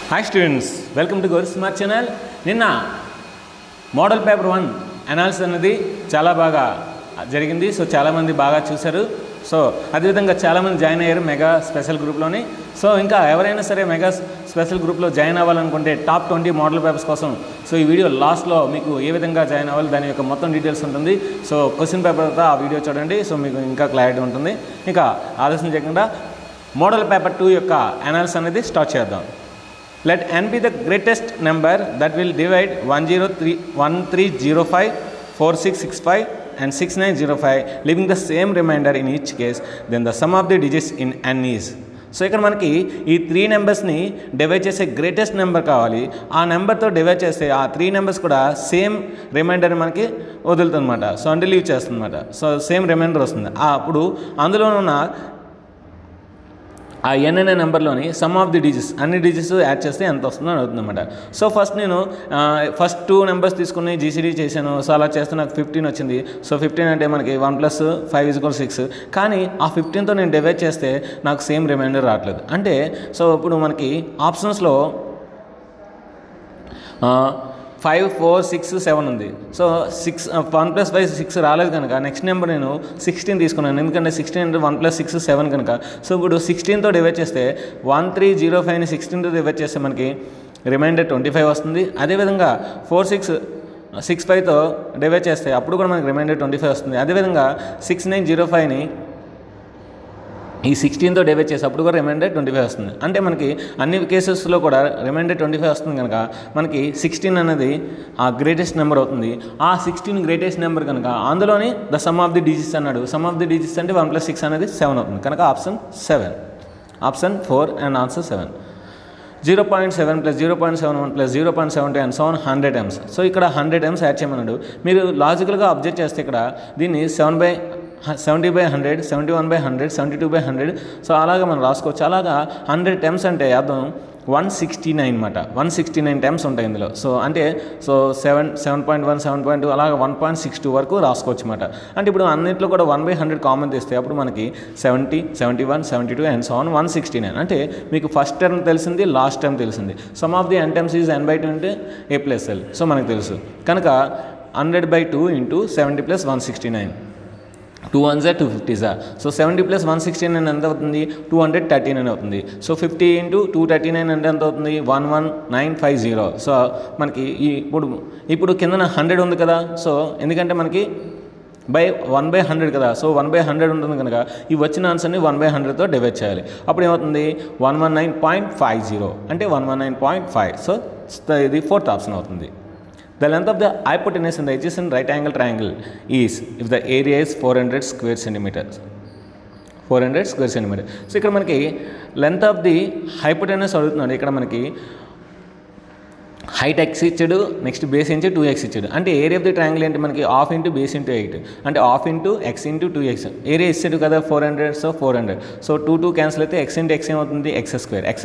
Hi students, welcome to Gauri Smart channel. నిన్న model paper 1 analysis అనేది చాలా బాగా జరిగింది. సో చాలా మంది బాగా చూశారు. సో అదేవిధంగా చాలామంది జాయిన్ అయ్యారు మెగా స్పెషల్ గ్రూప్లోని. సో ఇంకా ఎవరైనా సరే మెగా స్పెషల్ గ్రూప్లో జాయిన్ అవ్వాలనుకుంటే టాప్ 20 మోడల్ పేపర్స్ కోసం సో ఈ వీడియో లాస్ట్లో మీకు ఏ విధంగా జాయిన్ అవ్వాలి దాని యొక్క మొత్తం డీటెయిల్స్ ఉంటుంది. సో క్వశ్చన్ పేపర్తో ఆ వీడియో చూడండి. సో మీకు ఇంకా క్లారిటీ ఉంటుంది. ఇంకా ఆలస్యం చేయకుండా మోడల్ పేపర్ 2 యొక్క అనాలిసిస్ అనేది స్టార్ట్ చేద్దాం. Let n be the greatest number that will divide 1305, 4665 and 6905, leaving the same remainder in each case, then the sum of the digits in n is. So ఇక్కడ మనకి ఈ 3 నెంబర్స్ని divide చేసే greatest number కావాలి. ఆ నెంబర్తో divide చేస్తే ఆ 3 numbers కూడా సేమ్ రిమైండర్ మనకి వదులుతుంది అనమాట. సో అంటే లీవ్ చేస్తుంది అనమాట. సో సేమ్ రిమైండర్ వస్తుంది. అప్పుడు అందులో ఉన్న ఆ n అనే నెంబర్లోని సమ్ ఆఫ్ ది డిజిట్స్ అన్ని డిజిట్స్ యాడ్ చేస్తే ఎంత వస్తుందో అని అవుతుంది అనమాట. సో ఫస్ట్ నేను ఫస్ట్ 2 నెంబర్స్ తీసుకుని జీసీడీ చేశాను. సో అలా చేస్తే నాకు 15 వచ్చింది. సో 15 అంటే మనకి 1 + 5 = 6. కానీ ఆ 15తో నేను డివైడ్ చేస్తే నాకు సేమ్ రిమైండర్ రావట్లేదు. అంటే సో ఇప్పుడు మనకి ఆప్షన్స్లో 5, 4, 6, 7 ఉంది. సో 1 + 5 6 రాలేదు కనుక నెక్స్ట్ నెంబర్ నేను 16 తీసుకున్నాను. ఎందుకంటే 16 అంటే 1 + 6 7 కనుక. సో ఇప్పుడు 16తో డివైడ్ చేస్తే 1305ని 16తో డివైడ్ చేస్తే మనకి రిమైండర్ 25 వస్తుంది. అదేవిధంగా 4665తో డివైడ్ చేస్తే అప్పుడు కూడా మనకి రిమైండర్ 25 వస్తుంది. అదేవిధంగా 6905ని ఈ 16తో డివైడ్ చేసి అప్పుడు కూడా రిమైండర్ 25 వస్తుంది. అంటే మనకి అన్ని కేసెస్లో కూడా రిమైండర్ 25 వస్తుంది కనుక మనకి 16 అనేది ఆ గ్రేటెస్ట్ నెంబర్ అవుతుంది. ఆ 16 గ్రేటెస్ట్ నెంబర్ కనుక అందులోని the sum of the digits అన్నాడు. సమ్ ఆఫ్ ది డిజిట్స్ అంటే 1 + 6 అనేది 7 అవుతుంది. కనుక option 7, option 4 and answer 7. 0.7 + 0.71 + 0.72 and so on 100 times. So ఇక్కడ 100 times యాడ్ చేయమన్నాడు. మీరు లాజికల్గా అబ్జర్వ్ చేస్తే ఇక్కడ దీన్ని 70/100, 71/100, 72/100 సో అలాగా మనం రాసుకోవచ్చు. అలాగా 100 times అంటే అర్థం 169 అనమాట. 169 times ఉంటాయి ఇందులో. సో అంటే 7.1, 7.2 అలాగా 1.62 వరకు రాసుకోవచ్చు అనమాట. అంటే ఇప్పుడు అన్నింటిలో కూడా 1/100 కామన్ తీస్తే అప్పుడు మనకి 70, 71, 72 అండ్ సో ఆన్ 169. అంటే మీకు ఫస్ట్ టర్మ్ తెలిసింది, లాస్ట్ టర్మ్ తెలిసింది. Some of the n times is n/2 అంటే a + l. సో మనకు తెలుసు కనుక 100/2 × 70 + 169. 2 1s are 250s. సో 70 + 169 ఎంత అవుతుంది? 239 అవుతుంది. సో 50 × 239 అంటే ఎంత అవుతుంది? 11950. సో మనకి ఇప్పుడు కిందన 100 ఉంది కదా. సో ఎందుకంటే మనకి 1/100 కదా. సో 1/100 ఉంటుంది కనుక ఈ వచ్చిన ఆన్సర్ని 1/100తో డివైడ్ చేయాలి. అప్పుడు ఏమవుతుంది? 119.50 అంటే 119.5. సో ఇది 4th ఆప్షన్ అవుతుంది. The length of the hypotenuse in the adjacent right angle triangle is if the area is 400 square centimeters. 400 square centimeter. So ఇక్కడ మనకి లెంత్ ఆఫ్ ది హైపోటెనస్ అడుగుతున్నాడు. ఇక్కడ మనకి హైట్ x ఇచ్చాడు, నెక్స్ట్ బేస్ ఇంచు 2x ఇచ్చాడు. అంటే area of the triangle ఏంటి మనకి ½ × బేస్ × 8 అంటే ½ × x × 2x. ఏరియా ఇచ్చాడు కదా 400. సో 400. సో 2 క్యాన్సిల్ అయితే x × x ఏమవుతుంది? x². x²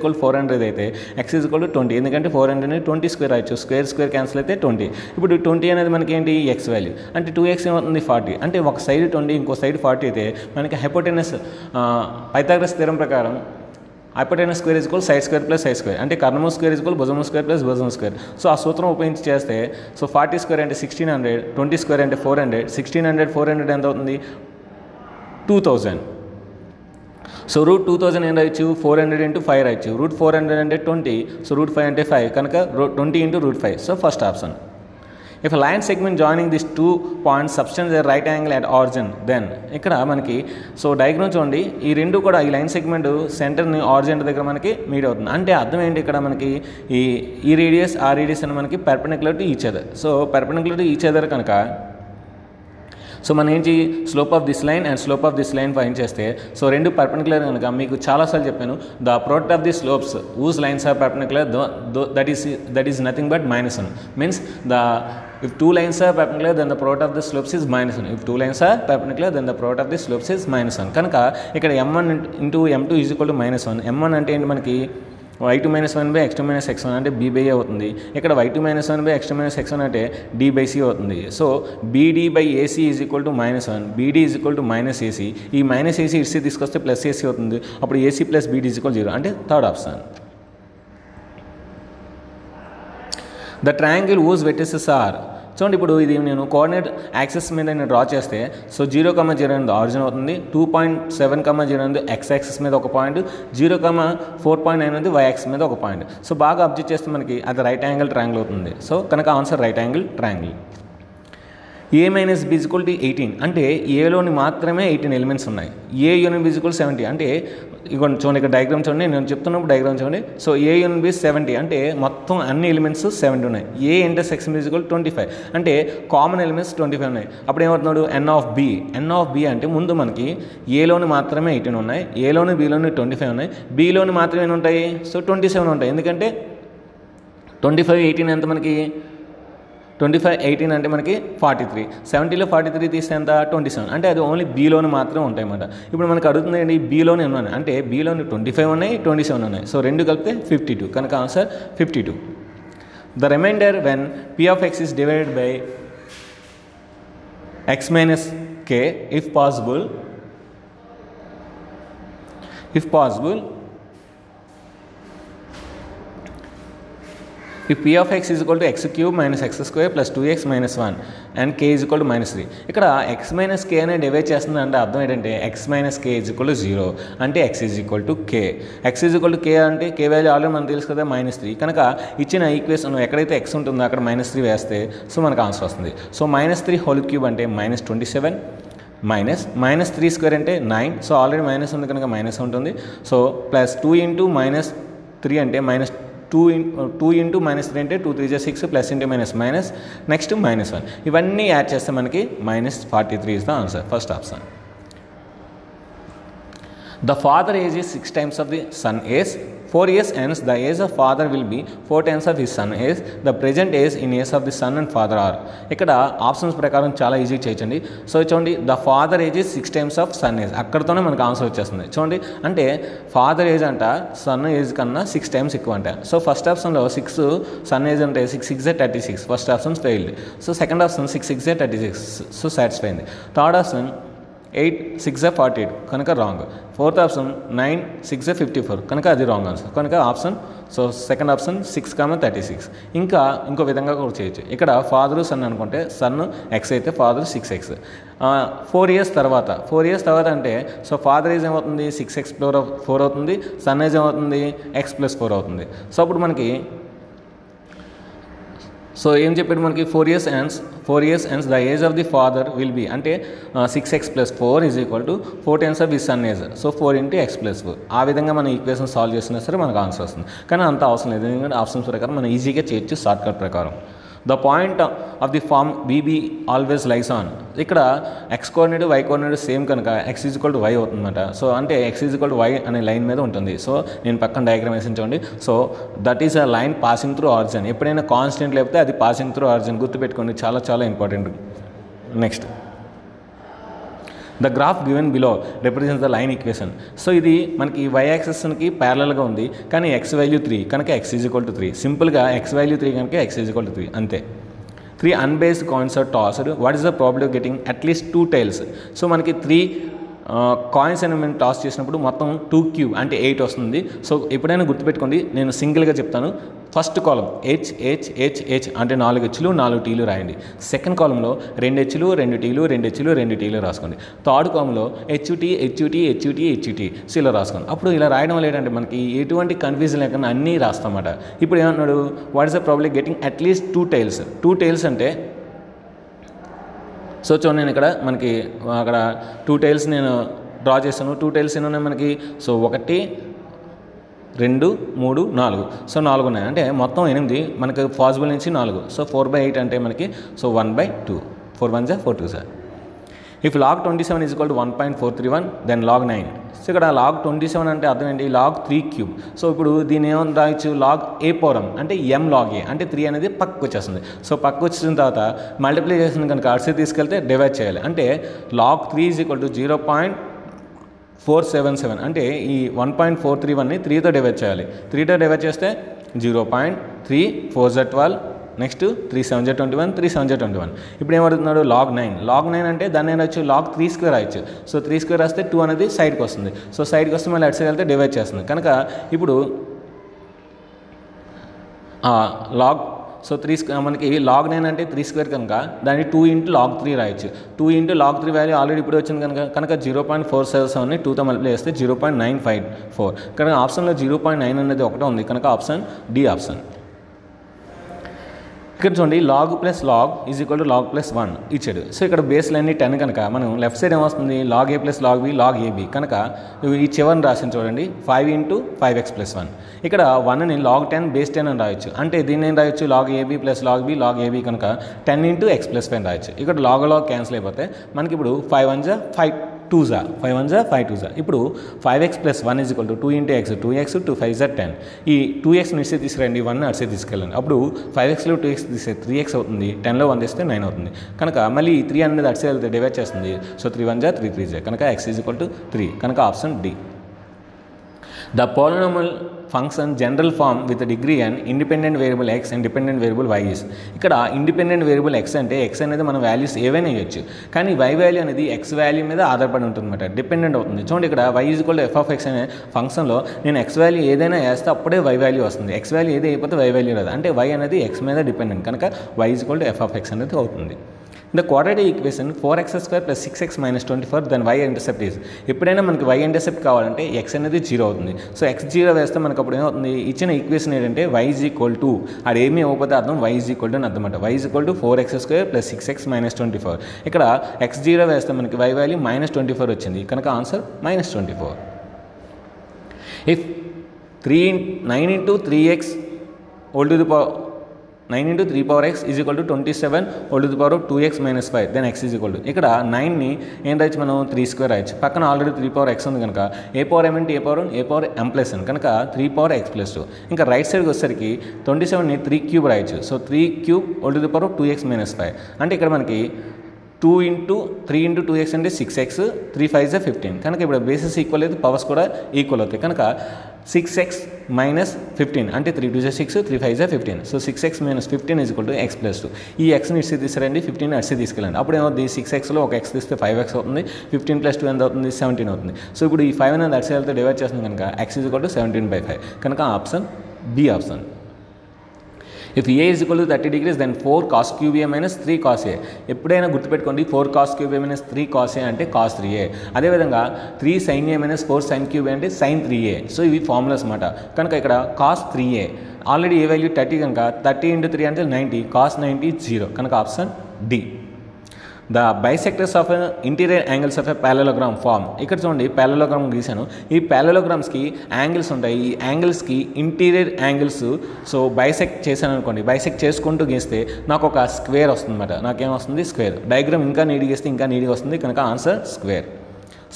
= 400 అయితే x = 20. ఎందుకంటే 400ని 20² రాయొచ్చు. స్క్వేర్ క్యాన్సిల్ అయితే 20. ఇప్పుడు 20 అనేది మనకి ఏంటి? x value. అంటే 2x ఏమవుతుంది? 40. అంటే ఒక సైడ్ 20 ఇంకో సైడ్ 40 అయితే మనకి హైపోటెనస్ పైథాగరస్ థియరం ప్రకారం hypotenuse square = side square + side square అంటే కర్ణము స్క్వేర్ = భుజము స్క్వేర్ + భుజము స్క్వేర్. సో ఆ సూత్రం ఉపయోగించి చేస్తే సో 40² అంటే 1600, 20² అంటే 400, 1600 400 ఎంత అవుతుంది? 2000. సో √2000 ఏం రాయొచ్చు? 400 × 5 రాయొచ్చు. √400 అంటే 20. సో √5 అంటే 5 కనుక 20 × √5. So first option. If a line segment joining these 2 points subtends a right angle at origin, then ఇక్కడ మనకి సో డయాగ్రామ్ చూడండి. ఈ రెండు కూడా ఈ లైన్ సెగ్మెంట్ సెంటర్ని ఆరిజిన్ దగ్గర మనకి మీట్ అవుతుంది. అంటే అర్థం ఏంటి? ఇక్కడ మనకి ఈ రేడియస్ ఆ రేడియస్ అని మనకి perpendicular to each other. So perpendicular to each other కనుక సో మనం ఏంటి slope of this line and slope of this line find చేస్తే సో రెండు పర్పెండిక్యులర్ కనుక మీకు చాలాసార్లు చెప్పాను the product of the slopes whose lines are perpendicular that is nothing but -1 means if 2 lines are perpendicular then the product of the slopes is -1. If 2 lines are perpendicular then the product of the slopes is -1. కనుక ఇక్కడ m1 × m2 = -1. m1 అంటే ఏంటి మనకి y2 - 1 / x2 - x1 అంటే b/a అవుతుంది. ఇక్కడ y2 - 1 / x2 - x1 అంటే d/c అవుతుంది. So bd/ac = -1, bd = -ac. ఈ -ac ఇసి తీసుకొస్తే +ac అవుతుంది. అప్పుడు ac + bd = 0 అంటే third option. The triangle whose vertices are, చూడండి ఇప్పుడు ఇది నేను కోఆర్డినేట్ యాక్సెస్ మీద నేను డ్రా చేస్తే సో 0,0 అనేది ఆరిజిన్ అవుతుంది, 2.7,0 అనేది ఎక్స్ యాక్సెస్ మీద ఒక పాయింట్, 0,4.9 అనేది వై యాక్సెస్ మీద ఒక పాయింట్. సో బాగా అబ్జర్వ్ చేస్తే మనకి అది రైట్ యాంగిల్ ట్రయాంగిల్ అవుతుంది. సో కనుక answer right angle triangle. A minus b equal to 18 అంటే ఏలోని మాత్రమే 18 ఎలిమెంట్స్ ఉన్నాయి. ఏ యూనియన్ బి ఈక్వల్ 70 అంటే ఇగోండి చూడండి, ఇక్కడ డయాగ్రామ్ చూడండి, నేను చెప్తున్నప్పుడు డయాగ్రామ్ చూడండి. సో ఏ యూనియన్ బి 70 అంటే మొత్తం అన్ని ఎలిమెంట్స్ 70 ఉన్నాయి. ఏ ఇంటర్సెక్షన్ బి ఈక్వల్ 25 అంటే కామన్ ఎలిమెంట్స్ 25 ఉన్నాయి. అప్పుడు ఏమవుతున్నాడు ఎన్ ఆఫ్ బి అంటే ముందు మనకి ఏలోని మాత్రమే 18 ఉన్నాయి, ఏలోని బిలోని 25 ఉన్నాయి, బిలోని మాత్రమే ఎన్ని ఉంటాయి, సో 27 ఉంటాయి. ఎందుకంటే 25 18 ఎంత మనకి 25 18 అంటే మనకి 43, 70లో 43 తీస్తే ఎంత 27 అంటే అది ఓన్లీ బీలోని మాత్రమే ఉంటాయి అన్నమాట. ఇప్పుడు మనకు అడుగుతుంది ఏంటి బీలోని ఉన్నాయి అంటే బీలోని 25 ఉన్నాయి 27 ఉన్నాయి, సో రెండు కలిపితే 52 కనుక answer 52. The remainder when p of x is divided by x minus k if possible if p of x is equal to x cube minus x square plus 2x minus 1 and k is equal to minus 3. ఇక్కడ x minus k అనే divide చేస్తుంది అంటే అర్థం ఏంటంటే x minus k is equal to 0 అంటే x is equal to k. x is equal to k అంటే k value already మనకు తెలుసు కదా -3 కనుక ఇచ్చిన ఈక్వేషన్ ఎక్కడైతే x ఉంటుందో అక్కడ -3 వేస్తే సో మనకు ఆన్సర్ వస్తుంది. సో -3 హోల్ క్యూబ్ అంటే -27 మైనస్ 3 స్క్వేర్ అంటే 9, సో ఆల్రెడీ మైనస్ ఉంది కనుక మైనస్ ఉంటుంది. సో ప్లస్ 2 ఇంటూ -3 అంటే -2 ఇంటూ -3 అంటే 2 3 6 ప్లస్ ఇంటూ మైనస్ నెక్స్ట్ -1 ఇవన్నీ యాడ్ చేస్తే మనకి -43 is the answer. First option. The father age is 6 times of the son age, 4 years hence the age of father will be 4 times of his son age. The present age in age of the son and father are. ఇక్కడ options ప్రకారం చాలా easy చేయొచ్చండి. So చూడండి the father age is 6 times of son age, అక్కడతోనే మనకు answer వచ్చేస్తుంది. చూడండి అంటే father age అంట సన్ ఏజ్ కన్నా 6 times ఎక్కువ అంట. సో ఫస్ట్ ఆప్షన్లో 6 సన్ ఏజ్ అంటే 6 6 36, first option failed. So second option 6 6 36, so satisfy అయింది. థర్డ్ ఆప్షన్ 8 6 48 కనుక రాంగ్. ఫోర్త్ ఆప్షన్ 9 6 54 కనుక అది రాంగ్ ఆన్సర్. కనుక ఆప్షన్ సో సెకండ్ ఆప్షన్ 6,36. ఇంకా ఇంకో విధంగా కూడా చేయొచ్చు. ఇక్కడ ఫాదరు సన్ అనుకుంటే సన్ ఎక్స్ అయితే ఫాదర్ 6x. 4 years తర్వాత అంటే సో ఫాదర్ ఏజ్ ఏమవుతుంది 6x + 4 అవుతుంది, సన్ ఏజ్ ఏమవుతుంది x + 4 అవుతుంది. సో అప్పుడు మనకి సో ఏం చెప్పాడు మనకి 4 years hence the age of the father will be అంటే 6x + 4 is equal to 4 times of his son age, so 4 × x + 4. ఆ విధంగా మనం ఈక్వేషన్ సాల్వ్ చేసినా సరే మనకు ఆన్సర్ వస్తుంది. కానీ అంత అవసరం లేదు, ఎందుకంటే ఆప్షన్స్ ప్రకారం మనం ఈజీగా చేయొచ్చు షార్ట్కట్ ప్రకారం. The point of the form b b always lies on. ఇక్కడ x coordinate y coordinate same కనుక x = y అవుతుందన్నమాట. సో అంటే x = y అనే లైన్ మీద ఉంటుంది. సో నేను పక్కన డయాగ్రామ్ వేసి చూడండి. So that is a line passing through origin. ఎప్పుడైనా కాన్స్టెంట్ లేకపోతే అది పాసింగ్ త్రూ ఆరిజిన్, గుర్తుపెట్టుకోండి, చాలా చాలా important. Next the graph given below represents the line equation. So ఇది మనకి y యాక్సెస్కి ప్యారలల్గా ఉంది కానీ x వాల్యూ 3 కనుక x = 3. సింపుల్గా x వాల్యూ 3 కనుక x = 3 అంతే. 3 unbased coins are tossed. What is the probability of getting at least 2 tails? So మనకి 3 కాయిన్స్ అని మేము టాస్ చేసినప్పుడు మొత్తం 2 క్యూబ్ అంటే 8 వస్తుంది. సో ఎప్పుడైనా గుర్తుపెట్టుకోండి, నేను సింగిల్గా చెప్తాను. ఫస్ట్ కాలం హెచ్ అంటే 4 హెచ్లు 4 టీలు రాయండి. సెకండ్ కాలంలో 2 హెచ్లు 2 టీలు 2 హెచ్లు 2 టీలు రాసుకోండి. థర్డ్ కాలంలో హెచ్టి సో ఇలా రాసుకోండి. అప్పుడు ఇలా రాయడం వల్ల ఏంటంటే మనకి ఎటువంటి కన్ఫ్యూజన్ లేకుండా అన్నీ రాస్తామన్నమాట. ఇప్పుడు ఏమన్నాడు what is the problem getting at least 2 tails. 2 tails అంటే సో చూడండి నేను ఇక్కడ మనకి అక్కడ 2 tails నేను డ్రా చేస్తాను. 2 tails ఎన్ని ఉన్నాయి మనకి, సో 1 2 3 4, సో 4 ఉన్నాయి అంటే మొత్తం 8 మనకి పాసిబుల్ నుంచి 4. సో 4/8 అంటే మనకి so 1/2, 4 1 4 2 sir. If log 27 is equal to 1.431 then log 9. So ఇక్కడ log 27 అంటే అర్థం ఏంటి log 3 క్యూబ్. సో ఇప్పుడు దీన్ని ఏమని రాయొచ్చు log a పవర్ అంటే m log a అంటే 3 అనేది పక్కకు వచ్చేస్తుంది. సో పక్కకు వచ్చిన తర్వాత మల్టిప్లై చేసిన కనుక అటు సైడ్ తీసుకెళ్తే డివైడ్ చేయాలి. అంటే log 3 is equal to 0.477 అంటే ఈ 1.431ని 3తో డివైడ్ చేయాలి. 3తో డివైడ్ చేస్తే 0.3 4 × 12 నెక్స్ట్ 3 7 21 3 7 21. ఇప్పుడు ఏమడుగుతున్నాడు log 9 అంటే దాన్ని ఏమొచ్చు log 3² రాయొచ్చు. సో 3² రాస్తే 2 అనేది సైడ్కి వస్తుంది. సో సైడ్కి వస్తే మళ్ళీ అటు సైడ్ వెళ్తే డివైడ్ చేస్తుంది కనుక ఇప్పుడు log సో మనకి log 9 అంటే 3 స్క్వేర్ కనుక దాన్ని 2 ఇంటూ log 3 రాయొచ్చు. 2 ఇంటూ log 3 వాల్యూ ఆల్రెడీ ఇప్పుడు వచ్చింది కనుక 0.477ని 2తో మల్టిప్లై చేస్తే 0.954. కనుక ఆప్షన్లో 0.9 అనేది ఒకటే ఉంది కనుక ఆప్షన్ డి ఆప్షన్. ఇక్కడ చూడండి log plus log is equal to log plus 1 ఇచ్చాడు. సో ఇక్కడ బేస్లు అన్ని 10 కనుక మనం లెఫ్ట్ సైడ్ ఏమొస్తుంది log a plus log b log ab కనుక ఈ చివరిని రాసిన చూడండి 5 ఇంటూ 5x ప్లస్ 1. ఇక్కడ 1ని log 10 బేస్ 10 అని రాయొచ్చు. అంటే దీన్ని ఏం రాయొచ్చు log ab plus log b log ab కనుక 10 ఇంటూ x ప్లస్ 5 రాయొచ్చు. ఇక్కడ log క్యాన్సిల్ అయిపోతే మనకి ఇప్పుడు 5 1 జా 5 2 జా 5 1 జా 5 2 జా. ఇప్పుడు 5x plus 1 is equal to 2 into x 2x 2 5 జా 10. ఈ 2x ఇస్తే తీసుకురండి 1 అడిసే తీసుకెళ్ళండి. అప్పుడు 5xలో 2x తీస్తే 3x అవుతుంది. 10లో 1 తీస్తే 9 అవుతుంది. కనుక మళ్ళీ ఈ 3 అనేది అడిసే వెళ్తే డివైడ్ చేస్తుంది. సో 3 1 జా 3 3 జా కనుక x ఈజ్ ఈక్వల్ టు 3 కనుక option D. The polynomial function general form with a degree n independent variable x and dependent variable y is. ఇక్కడ ఇండిపెండెంట్ వేరియబుల్ x అంటే x అనేది మన వాల్యూస్ ఏవైనా ఇవ్వచ్చు, కానీ y వాల్యూ అనేది x వాల్యూ మీద ఆధారపడి ఉంటుంది అనమాట, డిపెండెంట్ అవుతుంది. చూడండి ఇక్కడ y is equal to f of x అనే ఫంక్షన్లో నేను x వాల్యూ ఏదైనా వేస్తే అప్పుడే y వాల్యూ వస్తుంది. x వాల్యూ ఏది అయిపోతే y వాల్యూ రాదు, అంటే y అనేది x మీద డిపెండెంట్ కనుక y is equal to f of x అనేది అవుతుంది. The quadratic equation 4x square plus 6x minus 24 then y intercept is. ఎప్పుడైనా మనకి y intercept కావాలంటే x అనేది 0 అవుతుంది. సో x 0 వేస్తే మనకు అప్పుడు ఏమవుతుంది, ఇచ్చిన ఈక్వేషన్ ఏంటంటే y ఈజ్ ఈక్వల్ టు అది ఏమీ అవ్వకపోతే అర్థం y ఈజ్ ఈక్వల్ టు అని అర్థం అనమాట. y is equal to 4x square plus 6x minus 24. ఇక్కడ x 0 వేస్తే మనకి y వాల్యూ మైనస్ 24 వచ్చింది కనుక answer minus 24. If 9 into 3x whole to the power 9 into 3 power x is equal to 27 whole to the power of 2x minus 5 then x is equal to ఇక్కడ 9ని ఏం రాయొచ్చు మనం 3 square రాయొచ్చు. పక్కన already 3 power x ఉంది కనుక ఏ power m into ఏ power 1 ఏ power m plus n కనుక 3 power x plus 2. ఇంకా రైట్ సైడ్కి వచ్చేసరికి 27ని 3 క్యూబ్ రాయొచ్చు. So 3 cube whole to the power 2x minus 5 అంటే ఇక్కడ మనకి 3 ఇంటూ 2x అంటే 6x 3 5 జా 15 కనుక ఇప్పుడు బేసిస్ ఈక్వల్ అయితే పవర్స్ కూడా ఈక్వల్ అవుతాయి కనుక 6x మైనస్ 15 అంటే 3 2 జా 6 3 5 జా 15. So 6x minus 15 is equal to x plus 2. ఈ xని ఇచ్చి తీసుకురండి 15 అడిసి తీసుకెళ్ళండి. అప్పుడు ఏమవుతుంది 6xలో ఒక x తీస్తే 5x అవుతుంది. 15 ప్లస్ 2 ఎంత అవుతుంది 17 అవుతుంది. సో ఇప్పుడు ఈ 5 అనేది అడిసి వెళ్తే డివైడ్ చేస్తుంది కనుక x ఈజ్ ఈక్వల్ టు 17/5 కనుక option B option. If a is equal to 30 degrees then 4 cos cube a minus 3 cos a. ఎప్పుడైనా గుర్తుపెట్టుకోండి 4 cos cube a minus 3 cos a అంటే cos 3a. అదేవిధంగా 3 sin a minus 4 sin cube a అంటే sin 3a. So ఇవి formulas అన్నమాట. కనుక ఇక్కడ cos 3a already ఏ value 30 కనుక 30 ఇంటూ 3 అంటే 90 cos 90 0 కనుక option D. The bisectors of interior angles of a parallelogram form. ఇక్కడ చూడండి ప్యారలోగ్రామ్ గీసాను. ఈ ప్యారలోగ్రామ్స్కి యాంగిల్స్ ఉంటాయి. ఈ యాంగిల్స్కి ఇంటీరియర్ యాంగిల్స్ సో బైసెక్ట్ చేశాను అనుకోండి, బైసెక్ట్ చేసుకుంటూ గీస్తే నాకు ఒక స్క్వేర్ వస్తుంది అనమాట. నాకేమొస్తుంది స్క్వేర్. డయాగ్రామ్ ఇంకా నీట్గా గీస్తే ఇంకా నీట్గా వస్తుంది కనుక answer square.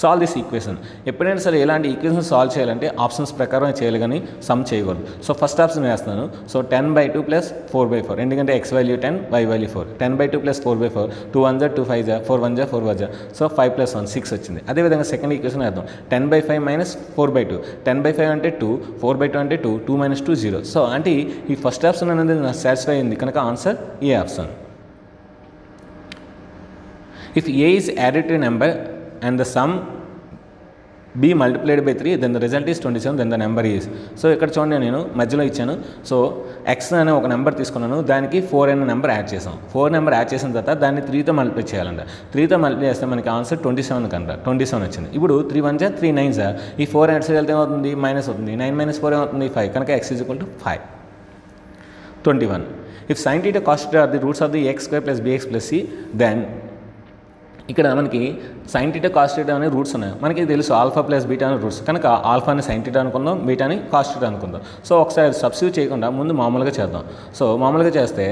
Solve this equation. ఎప్పుడైనా సరే ఎలాంటి ఈక్వేషన్ సాల్వ్ చేయాలంటే ఆప్షన్స్ ప్రకారం చేయాలి కానీ సమ్ చేయకూడదు. సో ఫస్ట్ ఆప్షన్ వేస్తున్నాను. సో 10/2 ప్లస్ 4/4 ఎందుకంటే x value 10 y value 4. 10/2 plus 4/4 2 1 జా 2 5 జా 4 1 జా 4 1 జా సో 5 ప్లస్ 1 6 వచ్చింది. అదేవిధంగా సెకండ్ ఈక్వేషన్ వేద్దాం. 10/5 మైనస్ 4/2 10/5 అంటే 2 4/2 అంటే 2 2 మైనస్ 2 0. సో అంటే ఈ ఫస్ట్ ఆప్షన్ అనేది నాకు సాటిస్ఫై అయింది కనుక answer A option. If A is added to number and the sum b multiplied by 3 then the result is 27 then the number is. So ఇక్కడ చూడండి నేను మధ్యలో ఇచ్చాను. సో x అనే ఒక నెంబర్ తీసుకున్నాను, దానికి 4 అనే నెంబర్ యాడ్ చేసాం. 4 నెంబర్ యాడ్ చేసిన తర్వాత దాన్ని 3తో మల్టిప్లై చేయాలంట. 3తో మల్టిప్లై చేస్తే మనకి ఆన్సర్ 27 కంట 27 వచ్చింది. ఇప్పుడు 3 1 జా 3 9 జా ఈ 4 యాడ్ చేస్తే ఏమవుతుంది మైనస్ అవుతుంది. 9 మైనస్ 4 ఏమవుతుంది 5 కనుక x is equal to 5. 21. If sin theta cos theta are the roots of the x square plus bx plus c then ఇక్కడ మనకి సైన్ టీటా కాస్ టీటా అనే రూట్స్ ఉన్నాయి. మనకి తెలుసు ఆల్ఫా ప్లస్ బీటా అనే రూట్స్ కనుక ఆల్ఫాని సైన్ టీటా అనుకుందాం, బీటాని కాస్ టీటా అనుకుందాం. సో ఒకసారి సబ్స్టిట్యూట్ చేయకుండా ముందు మామూలుగా చేద్దాం. సో మామూలుగా చేస్తే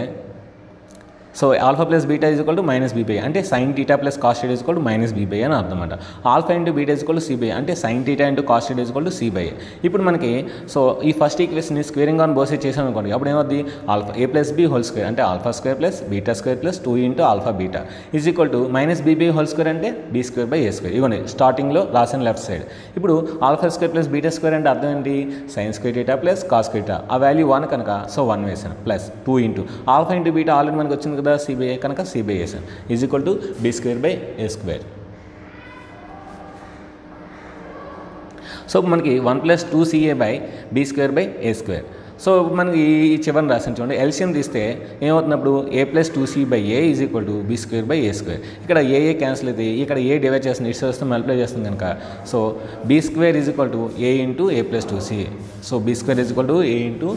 so alpha plus beta is equal to minus b by అంటే sine theta plus cos theta is equal to minus b by అని అర్థం అనమాట. Alpha into beta is equal to c by అంటే sine theta into cos theta is equal to c by. ఇప్పుడు మనకి so ఈ first equation squaring on both sides చేసాం అనుకోండి, అప్పుడు ఏమవుతుంది alpha a plus b whole square అంటే alpha square plus beta square plus 2 into alpha beta is equal to minus b by whole square అంటే b square by a square. ఇవ్వండి స్టార్టింగ్లో రాసిన left side. ఇప్పుడు alpha square plus beta square అంటే అర్థం ఏంటి sign square theta plus cos theta ఆ value 1 కనుక సో 1 వేసాను plus 2 into alpha into beta already మనకు వచ్చింది కదా సి బై ఏ కనుక సి బై ఏసాను is equal to b square by a square. So మనకి 1 plus 2ca by b square by a square. So మనకి ఈ చివరిని రాసాను చూడండి. ఎల్సిఎం తీస్తే ఏమవుతున్నప్పుడు a+2c/a is equal to b²/a². ఇక్కడ ఏ క్యాన్సిల్ అయితే ఇక్కడ ఏ డివైడ్ చేస్తుంది, ఇట్స్ వస్తే మల్టిప్లై చేస్తుంది కనుక so b² is equal to a into a+2c. So b² is equal to a into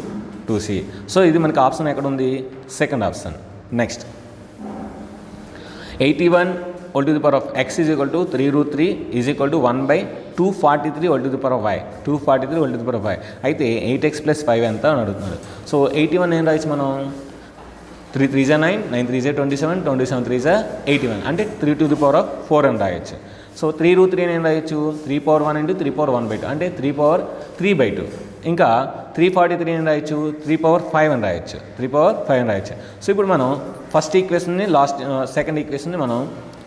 2c. So ఇది మనకి ఆప్షన్ ఎక్కడ ఉంది? Second option. Next 81 whole to the power of x is equal to 3√3 is equal to 1/243 whole to the power of y. 243 whole to the power of y. అయితే 8x + 5 ఎంత అని అడుగుతున్నారు. So 81 ఏం రాయొచ్చు మనం? 3 3 9, 9 3 27, 27 3 81 అంటే 3 to the power of 4 అని రాయొచ్చు. సో 3√3 ఏం రాయొచ్చు? 3/1 ఇంటూ 3/1/2 అంటే 3/3/2. ఇంకా 343 అని రాయొచ్చు, 3/5 అని రాయొచ్చు, 3/5 అని రాయొచ్చు. సో ఇప్పుడు మనం ఫస్ట్ ఈక్వేషన్ని సెకండ్ ఈక్వేషన్ని మనం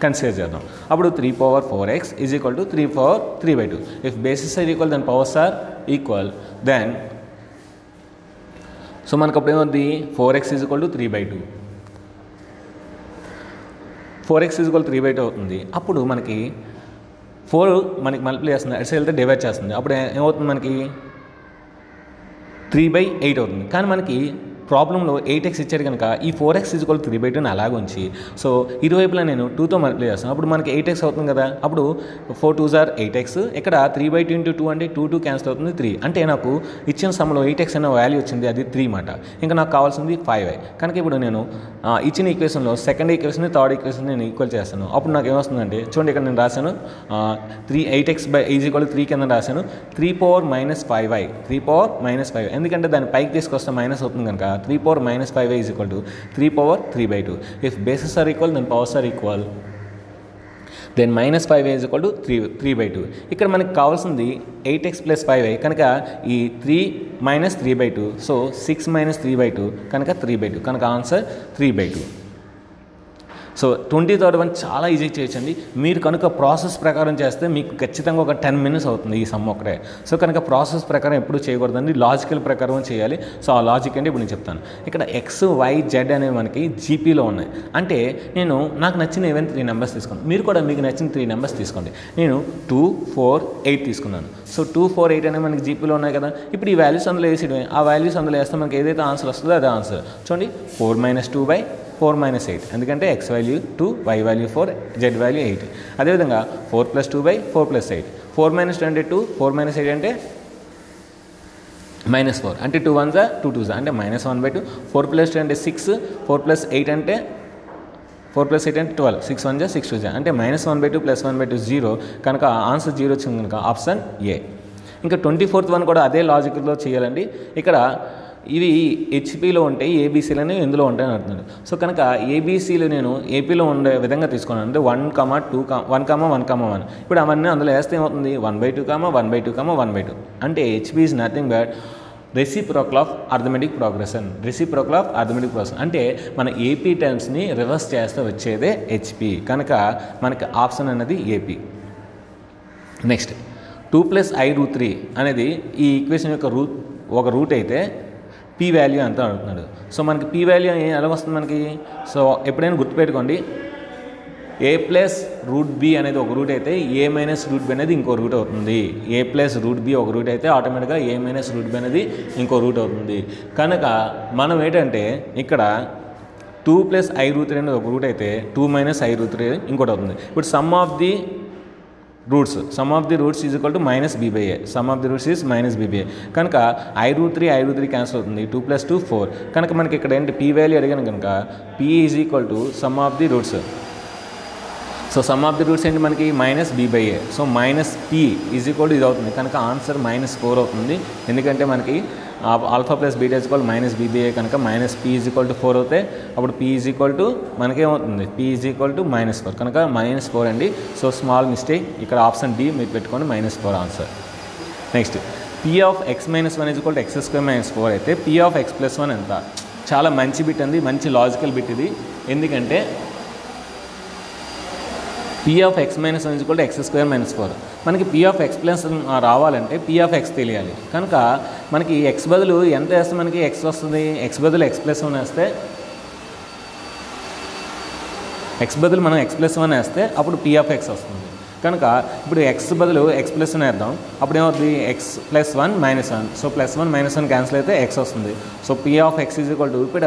కన్సిడర్ చేద్దాం. అప్పుడు 3/4x is equal to 3/3/2. If bases are equal then powers are equal then so మనకు అప్పుడు ఏమవుతుంది? 4x is equal to 3/2. 4x is equal 3/2 అవుతుంది. అప్పుడు మనకి 4 మనకి మల్టిప్లై చేస్తుంది, అటు సైడ్ వెళ్తే డివైడ్ చేస్తుంది. అప్పుడు ఏమవుతుంది? మనకి 3/8 అవుతుంది. కానీ మనకి ప్రాబ్లంలో 8x ఇచ్చాడు కనుక ఈ 4x ఈజ్ ఈక్వల్ 3/2 అలాగే ఉంచి సో ఇరువైపులా నేను 2తో మల్టిప్లై చేస్తాను. అప్పుడు మనకి 8x అవుతుంది కదా. అప్పుడు 4 2s are 8x. ఇక్కడ 3/2 ఇంటూ 2 అంటే 2 క్యాన్సిల్ అవుతుంది 3. అంటే నాకు ఇచ్చిన సమ్లో 8x అనే వాల్యూ వచ్చింది, అది 3 మాట. ఇంకా నాకు కావాల్సింది 5y. కనుక ఇప్పుడు నేను ఇచ్చిన ఈక్వేషన్లో సెకండ్ ఈక్వేషన్ థర్డ్ ఈక్వేషన్ నేను ఈక్వల్ చేస్తాను. అప్పుడు నాకు ఏమొస్తుందంటే చూడండి, ఇక్కడ నేను రాశాను 8x ఈజ్ ఈక్వల్ 3 కింద రాశాను 3/-5y. 3/-5 ఎందుకంటే దాన్ని పైకి తీసుకొస్తే మైనస్ అవుతుంది కనుక 3/-5y is equal to 3/3/2. If bases are equal, then powers are equal. Then -5y is equal to 3/2. ఇక్కడ మనకి కావాల్సింది 8x + 5y కనుక ఈ 3 - 3/2. సో 6 - 3/2 కనుక 3/2 కనుక ఆన్సర్ 3/2. సో 23rd వన్ చాలా ఈజీ చేయొచ్చండి. మీరు కనుక ప్రాసెస్ ప్రకారం చేస్తే మీకు ఖచ్చితంగా ఒక 10 minutes అవుతుంది ఈ సమ్ ఒకటే. సో కనుక ప్రాసెస్ ప్రకారం ఎప్పుడు చేయకూడదండి, లాజికల్ ప్రకారం చేయాలి. సో ఆ లాజిక్ అంటే ఇప్పుడు నేను చెప్తాను. ఇక్కడ x, y, z అనేవి మనకి జీపీలో ఉన్నాయి. అంటే నేను నాకు నచ్చిన ఏవైనా 3 నెంబర్స్ తీసుకున్నాను. మీరు కూడా మీకు నచ్చిన 3 నెంబర్స్ తీసుకోండి. నేను 2, 4, 8 తీసుకున్నాను. సో 2, 4, 8 అనేవి మనకి జీపీలో ఉన్నాయి కదా. ఇప్పుడు ఈ వాల్యూస్ అందులో వేసేయడమే. ఆ వాల్యూస్ అందులో వేస్తే మనకి ఏదైతే ఆన్సర్ వస్తుందో అదే ఆన్సర్. చూడండి 4 - 2/4 - 8 ఎందుకంటే x value 2, y value 4, z value 8. అదేవిధంగా 4 + 2/4 + 8. 4 - 2 అంటే 2, 4 - 8 అంటే -4 అంటే 2 1s 2 2s అంటే -1/2. 4 + 2 అంటే 6, 4 + 8 అంటే 4 + 8 అంటే 12, 6 1s 6 2s అంటే -1/2 + 1/2 0 కనుక ఆన్సర్ 0 వచ్చింది కనుక ఆప్షన్ ఏ. ఇంకా 24th వన్ కూడా అదే లాజిక్లో చేయాలండి. ఇక్కడ ఇవి హెచ్పిలో ఉంటాయి, ఏబీసీలు అనేవి ఎందులో ఉంటాయని అంటున్నాడు. సో కనుక ఏబీసీలు నేను ఏపీలో ఉండే విధంగా తీసుకున్నాను. అంటే 1, 2, 1, 1. ఇప్పుడు అవన్నీ అందులో వేస్తే ఏమవుతుంది? 1/2, 1/2, 1/2 అంటే HP is nothing but reciprocal of arithmetic progression. Reciprocal of arithmetic progression అంటే మన ఏపీ టర్మ్స్ని రివర్స్ చేస్తే వచ్చేదే హెచ్పి. కనుక మనకి ఆప్షన్ అనేది ఏపీ. నెక్స్ట్ 2 + i√3 అనేది ఈ ఈక్వేషన్ యొక్క ఒక రూట్ అయితే పీ వాల్యూ ఎంత అడుగుతున్నాడు. సో మనకి పీ వాల్యూ ఎలా వస్తుంది మనకి? సో ఎప్పుడైనా గుర్తుపెట్టుకోండి, a+√b అనేది ఒక రూట్ అయితే a-√b అనేది ఇంకో రూట్ అవుతుంది. a+√b ఒక రూట్ అయితే ఆటోమేటిక్గా a-√b అనేది ఇంకో రూట్ అవుతుంది. కనుక మనం ఏంటంటే ఇక్కడ 2 + i√3 అనేది ఒక రూట్ అయితే 2 - i√3 ఇంకోటి అవుతుంది. ఇప్పుడు some of the roots is equal to -b/a. Some of the roots is -b/a కనుక i√3 క్యాన్సిల్ అవుతుంది. 2 + 2 4 కనుక మనకి ఇక్కడ ఏంటి పీ వాల్యూ అడిగాను కనుక p is equal to some of the roots. So some of the roots ఏంటి మనకి -b/a. So -p is equal to ఇది అవుతుంది కనుక ఆన్సర్ -4 అవుతుంది. ఎందుకంటే మనకి alpha + beta is equal -b/a కనుక -p ఈజ్ ఈక్వల్ టు 4 అవుతాయి. అప్పుడు p ఈజ్ ఈక్వల్ టు మనకేమవుతుంది? p ఈజ్ ఈక్వల్ టు -4 కనుక -4 అండి. సో స్మాల్ మిస్టేక్ ఇక్కడ ఆప్షన్ డి మీరు పెట్టుకోండి, -4 answer. Next p of x - 1 is equal to x² - 4 అయితే p ఆఫ్ x + 1 ఎంత? చాలా మంచి బిట్ అండి, మంచి లాజికల్ బిట్ ఇది. ఎందుకంటే p of x - 1 is equal to x² - 4 మనకి p ఆఫ్ x + రావాలంటే p ఆఫ్ x తెలియాలి. కనుక మనకి x బదులు ఎంత వేస్తే మనకి x వస్తుంది? x బదులు x + 1 వేస్తే x బదులు మనం x + 1 వేస్తే అప్పుడు p ఆఫ్ x వస్తుంది. కనుక ఇప్పుడు ఎక్స్ బదులు ఎక్స్ ప్లస్ వన్ వేద్దాం. అప్పుడు ఏమవుతుంది x plus one minus one. So plus one minus one cancel అయితే ఎక్స్ వస్తుంది. So p of x is equal to ఇక్కడ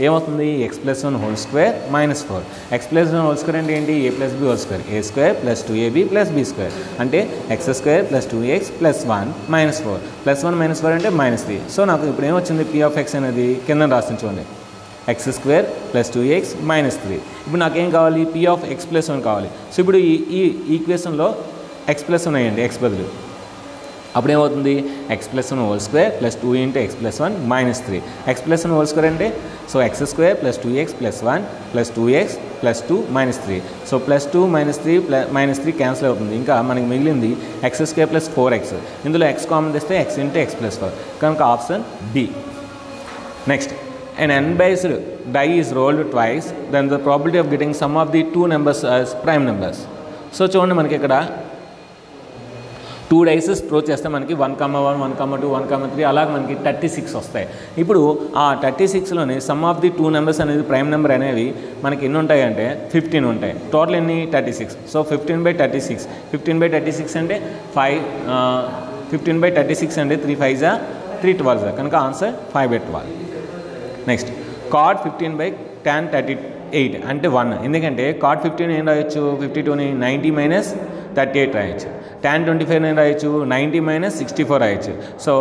ఏమవుతుంది x plus one whole square minus 4. X plus one whole square అంటే ఏంటి a plus b whole square, a square plus 2ab plus b square అంటే x square plus 2x plus 1 minus 4. Plus 1 minus 4 అంటే minus 3. So నాకు ఇప్పుడు ఏమొచ్చింది P of X అనేది కింద రాస్తుంది చూడండి X square plus 2x minus 3. ఇప్పుడు నాకేం కావాలి పీ ఆఫ్ ఎక్స్ ప్లస్ 1 కావాలి. సో ఇప్పుడు ఈ ఈక్వేషన్లో ఎక్స్ ప్లస్ 1 వేయండి ఎక్స్ బదులు. అప్పుడు ఏమవుతుంది x plus 1 whole square plus 2 into x plus 1 minus 3. X plus 1 whole square అంటే so x square plus 2x plus 1 plus 2x plus 2 minus 3. So plus 2 minus 3 minus 3 cancel అవుతుంది. ఇంకా మనకి మిగిలింది x square plus 4x. ఇందులో x common తెస్తే x into x plus 4. కనుక option D. Next an n-based die is rolled twice, then the probability of getting sum of the two numbers as prime numbers. So చూడండి మనకి ఇక్కడ 2 dice throw చేస్తే మనకి 1,1 1,2 1,3 అలాగే మనకి 36 వస్తాయి. ఇప్పుడు ఆ 36లోని సమ్ ఆఫ్ ది 2 నెంబర్స్ అనేది ప్రైమ్ నెంబర్ అనేవి మనకి ఎన్ని ఉంటాయి అంటే 15 ఉంటాయి. టోటల్ ఎన్ని 36. సో 15/36 15/36 అంటే 5 15/36 అంటే 3 5 3 12 కనుక ఆన్సర్ 5/12. నెక్స్ట్ cot 15/tan 38 అంటే 1. ఎందుకంటే cot 15 ఏం రాయొచ్చు 52ని 90 మైనస్ 38 రాయొచ్చు. tan 25 ఏం రాయొచ్చు 90 మైనస్ 64 రాయొచ్చు. So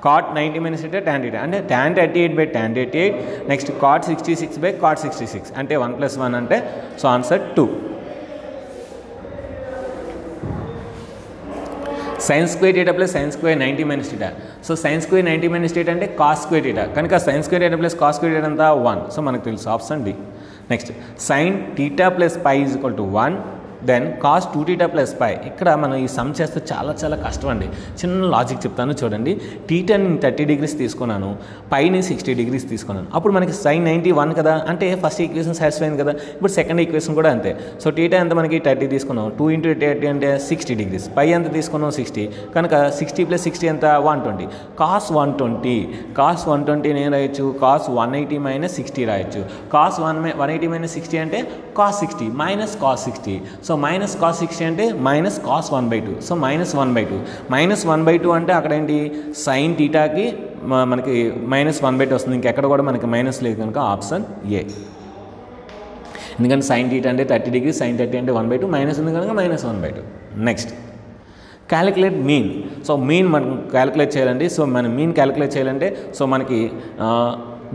cot 90 minus tan theta అంటే tan 38/tan 38. Next cot 66/cot 66 అంటే 1 + 1 అంటే so answer 2. sin square theta plus sin square 90 minus theta. So sin square 90 minus theta అంటే cos square theta. కనుక sin square theta plus cos square theta అంతా 1. So మనకు తెలుసు option D. Next sin theta plus pi is equal to 1. Then cos 2θ plus pi. ఇక్కడ మనం ఈ some చేస్తే చాలా కష్టం అండి. చిన్న లాజిక్ చెప్తాను చూడండి. టీటాని 30 degrees తీసుకున్నాను, పైని 60 degrees తీసుకున్నాను. అప్పుడు మనకి sin 91 కదా, అంటే ఫస్ట్ ఈక్వేషన్ సాటిస్ఫై అయింది కదా. ఇప్పుడు సెకండ్ ఈక్వేషన్ కూడా అంతే. సో టీటా ఎంత మనకి 30 తీసుకున్నాం, 2 × 30 అంటే 60 degrees. పై ఎంత తీసుకున్నాం 60, కనుక 60 + 60 ఎంత 120. cos 120 నేను రాయొచ్చు cos 180 - 60 రాయొచ్చు. cos 180 - 60 అంటే cos 60 minus cos 60. So minus cos 60 అంటే మైనస్ cos 1/2. సో -1/2 అంటే అక్కడ ఏంటి sin టీటాకి మనకి -1/2 వస్తుంది. ఇంకెక్కడ కూడా మనకి మైనస్ లేదు కనుక ఆప్షన్ ఏ. ఎందుకంటే sin టీటా అంటే 30 degrees, sin 30 అంటే 1/2, మైనస్ ఉంది కనుక -1/2. Next calculate mean. So mean మనం క్యాలిక్యులేట్ చేయాలండి. సో మనం మీన్ క్యాలిక్యులేట్ చేయాలంటే సో మనకి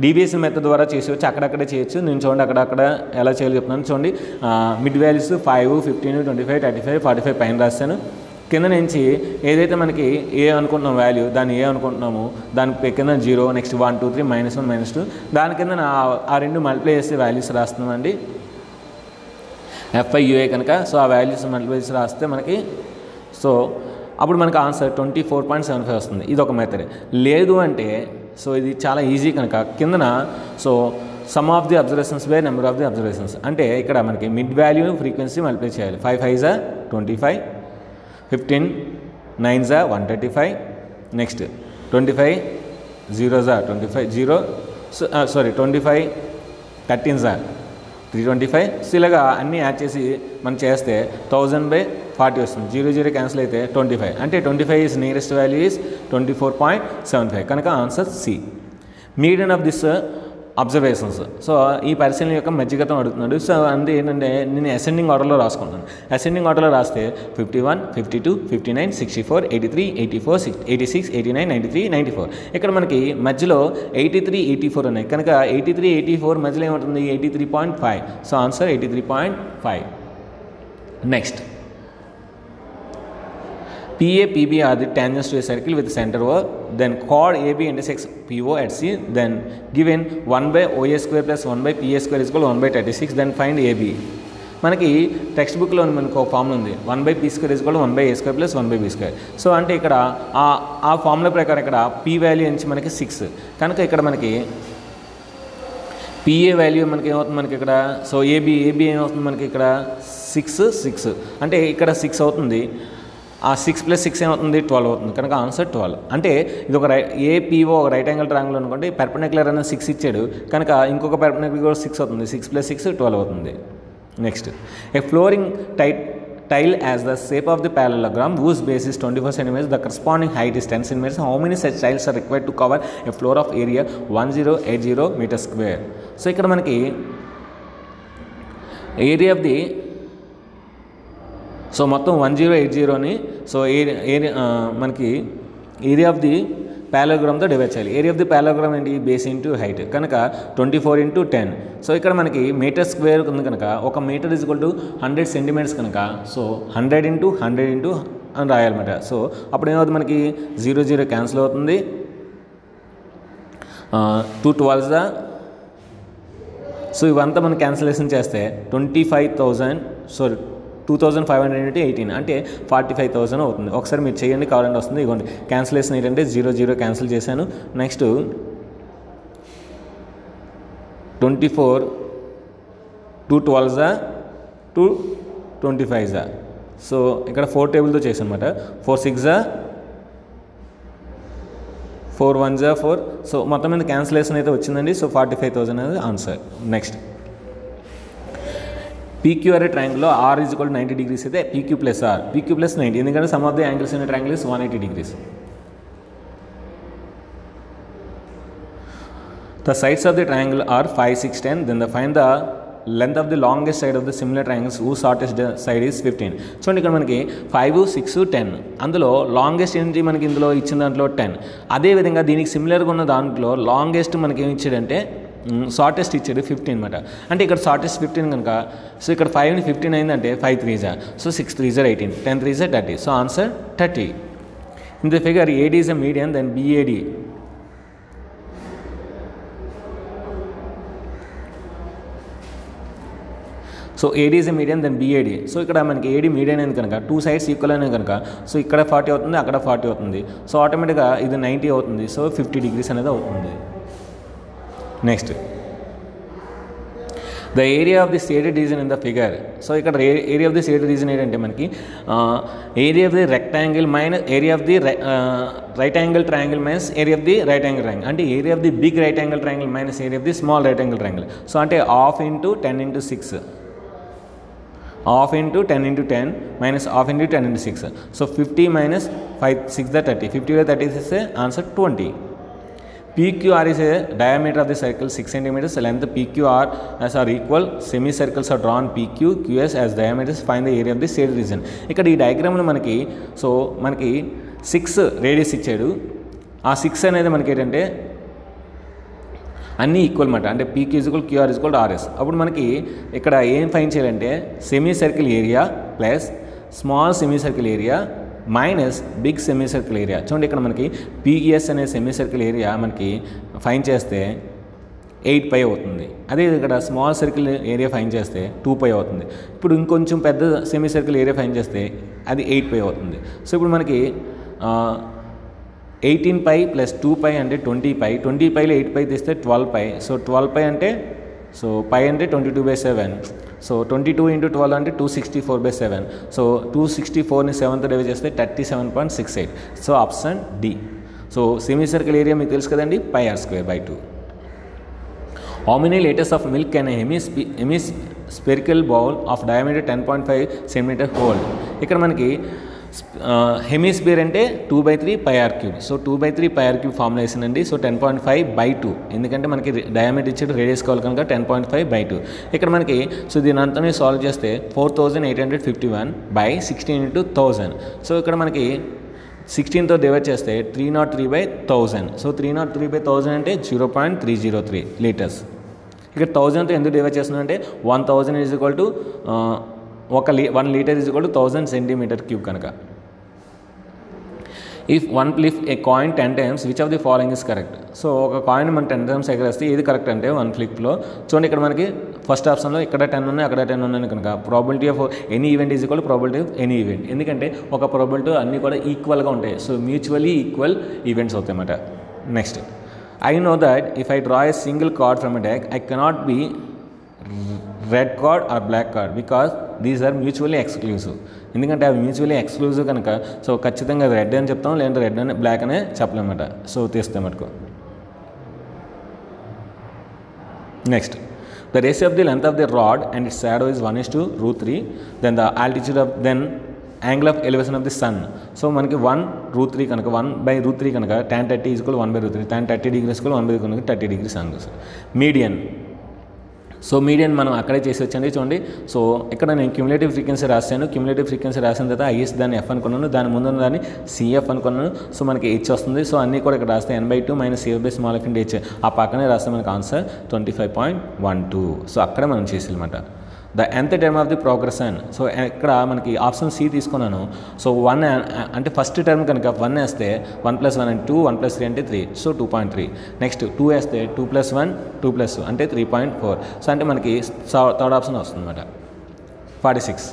డీవియేషన్ మెథడ్ ద్వారా చేసేవచ్చు, అక్కడక్కడే చేయొచ్చు. నేను చూడండి అక్కడక్కడ ఎలా చేయాలో చెప్తున్నాను చూడండి. మిడ్ వాల్యూస్ 5, 15, 25, 35, 45 పైన రాస్తాను. కింద నుంచి ఏదైతే మనకి ఏ అనుకుంటున్నాం వాల్యూ దాన్ని ఏ అనుకుంటున్నాము దాని కింద 0, నెక్స్ట్ 1, 2, 3, -1, -2 దాని కింద ఆ రెండు మల్టిప్లై చేస్తే వాల్యూస్ రాస్తున్నామండి. FIUA కనుక సో ఆ వాల్యూస్ మల్టిప్లై చేసి రాస్తే మనకి సో అప్పుడు మనకి ఆన్సర్ 24.75 వస్తుంది. ఇది ఒక మెథడ్. లేదు అంటే సో ఇది చాలా ఈజీ కనుక కిందన so some of the observations by number of the observations అంటే ఇక్కడ మనకి మిడ్ వాల్యూ ఫ్రీక్వెన్సీ మల్టిప్లై చేయాలి. 5 5 25, 15 9 135, నెక్స్ట్ 25 0 25 0 సారీ 25 13 325. సో ఇలాగా అన్నీ యాడ్ చేసి మనం చేస్తే 1000/40 వస్తుంది. 0 0 క్యాన్సిల్ అయితే 25 అంటే 25 ఈజ్ నియరెస్ట్ వాల్యూ ఈజ్ 24.75 కనుక answer C. Median of this observations. So ఈ పరిశీలన యొక్క మధ్యగతం అడుగుతున్నాడు. సో అంటే ఏంటంటే నేను అసెండింగ్ ఆర్డర్లో రాసుకుంటాను. అసెండింగ్ ఆర్డర్లో రాస్తే 51, 52, 59, 64, 83, 84, 86, 89, 93, 94. ఇక్కడ మనకి మధ్యలో 83, 84 ఉన్నాయి కనుక 83, 84 మధ్యలో ఏముంటుంది 83.5. So answer 83.5. Next PA, PB are the tangents to a circle with center O. Then chord AB intersects PO at C. Then given 1/OA² plus 1/PA² is equal to 1/36. Then find AB. మనకి text బుక్లో మనకు ఒక formula ఉంది 1/P² is equal to 1/A² plus 1/B². So అంటే ఇక్కడ ఆ formula ప్రకారం ఇక్కడ P వాల్యూ నుంచి మనకి 6 కనుక ఇక్కడ మనకి PA వాల్యూ మనకి ఏమవుతుంది మనకి ఇక్కడ సో AB ఏమవుతుంది మనకి ఇక్కడ 6 అంటే ఇక్కడ 6 అవుతుంది. ఆ 6 + 6 ఏమవుతుంది 12 అవుతుంది కనుక ఆన్సర్ 12. అంటే ఇది ఒక APO ఒక రైట్ యాంగిల్ ట్రయాంగిల్ అనుకోండి. పెర్పెండిక్యులర్ అనేది 6 ఇచ్చాడు కనుక ఇంకొక పెర్పెండిక్యులర్ కూడా 6 అవుతుంది. 6 + 6 12 అవుతుంది. Next A flooring tile as the shape of the parallelogram whose base is 24 centimeters, the corresponding height is 10 centimeters. How many such tiles are required to cover a floor of area 1080 meter square? So ఇక్కడ మనకి area of the so మొత్తం 1080ని so మనకి area of the ప్యారలలోగ్రామ్తో divide చేయాలి. Area of the parallelogram ఏంటి? Base into height కనుక 24 × 10. So ఇక్కడ మనకి metre square ఉంది కనుక ఒక metre is equal to 100 centimetres కనుక సో 100 × 100 అని రాయాలన్నమాట. సో అప్పుడు ఏమవుతుంది? మనకి 0 0 క్యాన్సిల్ అవుతుంది. 2 12 సో ఇవంతా మనం క్యాన్సిలేషన్ చేస్తే 25,500 × 18 అంటే 45,000 అవుతుంది. ఒకసారి మీరు చేయండి, కావాలంటే వస్తుంది. ఇవ్వండి క్యాన్సిలేషన్ ఏంటంటే 0 0 క్యాన్సిల్ చేశాను. నెక్స్ట్ 24 2 12 2 25. సో ఇక్కడ 4 టేబుల్తో చేశాను అనమాట. 4 6 4 1 4. సో మొత్తం మీద క్యాన్సిలేషన్ అయితే వచ్చిందండి. సో 45,000 అనేది answer. Next PQR ట్రయాంగిల్లో R = 90 degrees అయితే PQ + R, PQ + 90, ఎందుకంటే some of the angles in triangle is 180 degrees. The sides of the triangle are 5 6 10. Then find the length of the longest side of the similar triangles whose shortest side is 15. చూడండి ఇక్కడ మనకి 5 6 10 అందులో longest ఏంటి? మనకి ఇందులో ఇచ్చిన దాంట్లో 10. అదేవిధంగా దీనికి సిమిలర్గా ఉన్న దాంట్లో లాంగెస్ట్ మనకి ఏమి ఇచ్చాడంటే షార్టెస్ట్ ఇచ్చాడు 15 అనమాట. అంటే ఇక్కడ షార్టెస్ట్ 15 కనుక సో ఇక్కడ 5 15 అయిందంటే 5 3 so 6 3 18, 10 3 30. So answer 30. In the figure AD is a median, then BAD. So AD is a median, then BAD. So ఇక్కడ మనకి AD మీడియన్ అయింది కనుక 2 sides ఈక్వల్ అయినాయి కనుక సో ఇక్కడ 40 అవుతుంది, అక్కడ 40 అవుతుంది. సో ఆటోమేటిక్గా ఇది 90 అవుతుంది. సో 50 degrees అనేది అవుతుంది. Next the area of the shaded region in the figure. So ఇక్కడ area of the shaded region ఏంటంటే మనకి area of the rectangle minus area of the right angle triangle minus area of the right angle triangle, అంటే area of the big right angle triangle minus area of the small right angle triangle. So అంటే ½ × 10 × 6, ½ × 10 × 10 minus ½ × 10 × 6. So 50 minus 5 6 30. 50 30 is answer 20. PQR is a diameter of the circle 6 centimeters. Length PQR as are equal. Semicircles are drawn PQ, QS as diameters. Find the area of the shaded region. ఇక్కడ ఈ డయాగ్రామ్లో మనకి so మనకి 6 radius ఇచ్చాడు. ఆ 6 అనేది మనకి ఏంటంటే అన్నీ ఈక్వల్ అనమాట. అంటే PQ = QR = RS. అప్పుడు మనకి ఇక్కడ ఏం ఫైండ్ చేయాలంటే semi circle area plus small semi circle area minus big semi circle area. చూడండి ఇక్కడ మనకి PES అనే సెమీ సర్కిల్ ఏరియా మనకి ఫైన్ చేస్తే 8π అవుతుంది. అదే ఇక్కడ స్మాల్ సర్కిల్ ఏరియా ఫైన్ చేస్తే 2π అవుతుంది. ఇప్పుడు ఇంకొంచెం పెద్ద సెమీ సర్కిల్ ఏరియా ఫైన్ చేస్తే అది 8π అవుతుంది. సో ఇప్పుడు మనకి 18π + 2π అంటే 20π. 20πలో 8π తీస్తే 12π. సో 12π అంటే సో π అంటే 22/7. సో 22 × 12 అంటే 264/7. సో 264ని 7తో డివైడ్ చేస్తే 37.68. So option D. So semi circle area మీకు తెలుసు కదండి, πr²/2. How many liters of milk can a hemispherical bowl of diameter 10.5 cm hold? ఇక్కడ మనకి హెమిస్ఫియర్ అంటే 2/3 πr³. So 2/3 πr³ formula వేసిందండి. So 10.5/2 ఎందుకంటే మనకి డయామీటర్ ఇచ్చేది రేడియస్ కావాలి కనుక 10.5/2. ఇక్కడ మనకి సో దీని అంతా సాల్వ్ చేస్తే 4851/16 × 1000. సో ఇక్కడ మనకి 16తో డివైడ్ చేస్తే 303/1000. సో 303/1000 అంటే 0.303 లీటర్స్. ఇక్కడ 1000తో ఎందుకు డివైడ్ చేస్తున్నాం అంటే 1000 = 1 లీటర్ = 1000 cm³ కనుక. If a coin 10 times, which of the following is correct? So ఒక కాయిన్ మనం 10 times ఎగరేస్తే ఏది కరెక్ట్ అంటే 1 ఫ్లిప్లో చూడండి ఇక్కడ మనకి ఫస్ట్ ఆప్షన్లో ఇక్కడ 10 ఉన్నాయి, అక్కడ 10 ఉన్నాయి కనుక probability of any event is equal probability of any event. ఎందుకంటే ఒక ప్రాబిలిటీ అన్నీ కూడా ఈక్వల్గా ఉంటాయి. సో మ్యూచువల్లీ ఈక్వల్ ఈవెంట్స్ అవుతాయి అన్నమాట. Next I know that if I draw a single card from a deck, I cannot be red card or black card because these are mutually exclusive. ఎందుకంటే అవి mutually exclusive కనుక so ఖచ్చితంగా red అని చెప్తాం, లేదంటే red అని black అనే చెప్పలేమన్నమాట. So తీస్తే మటుకు next The ratio of the length of the rod and its shadow is 1:√3. Then the altitude of angle of elevation of the sun. So మనకి 1√3 కనుక 1/√3 కనుక tan 30 is equal 1/√3. tan 30 degrees equal 1/3 కనుక 30 degrees angles. Median. So median మనం అక్కడే చేసి వచ్చండి చూడండి. So ఇక్కడ నేను క్యుములేటివ్ ఫ్రీక్వెన్సీ రాశాను. క్యుములేటివ్ ఫ్రీక్వెన్సీ రాసిన తర్వాత ఐఎస్ దాన్ని ఎఫ్ అనుకున్నాను, దాని ముందున్న దాన్ని సిఎఫ్ అనుకున్నాను. సో మనకి హెచ్ వస్తుంది. సో అన్నీ కూడా ఇక్కడ రాస్తే n/2 - CF/h. ఆ పక్కనే రాస్తే మనకి ఆన్సర్ 25.12. సో అక్కడ మనం చేసేయాలన్నమాట. The nth term of the progression. So ఇక్కడ మనకి ఆప్షన్ సి తీసుకున్నాను. సో 1 అంటే ఫస్ట్ టర్మ్ కనుక 1 వేస్తే 1 + 1 అంటే 2, 1 + 3 అంటే 3. సో 2.3. నెక్స్ట్ 2 వేస్తే 2 + 1 2 + అంటే 3.4. సో అంటే మనకి థర్డ్ ఆప్షన్ వస్తుంది అనమాట. 46.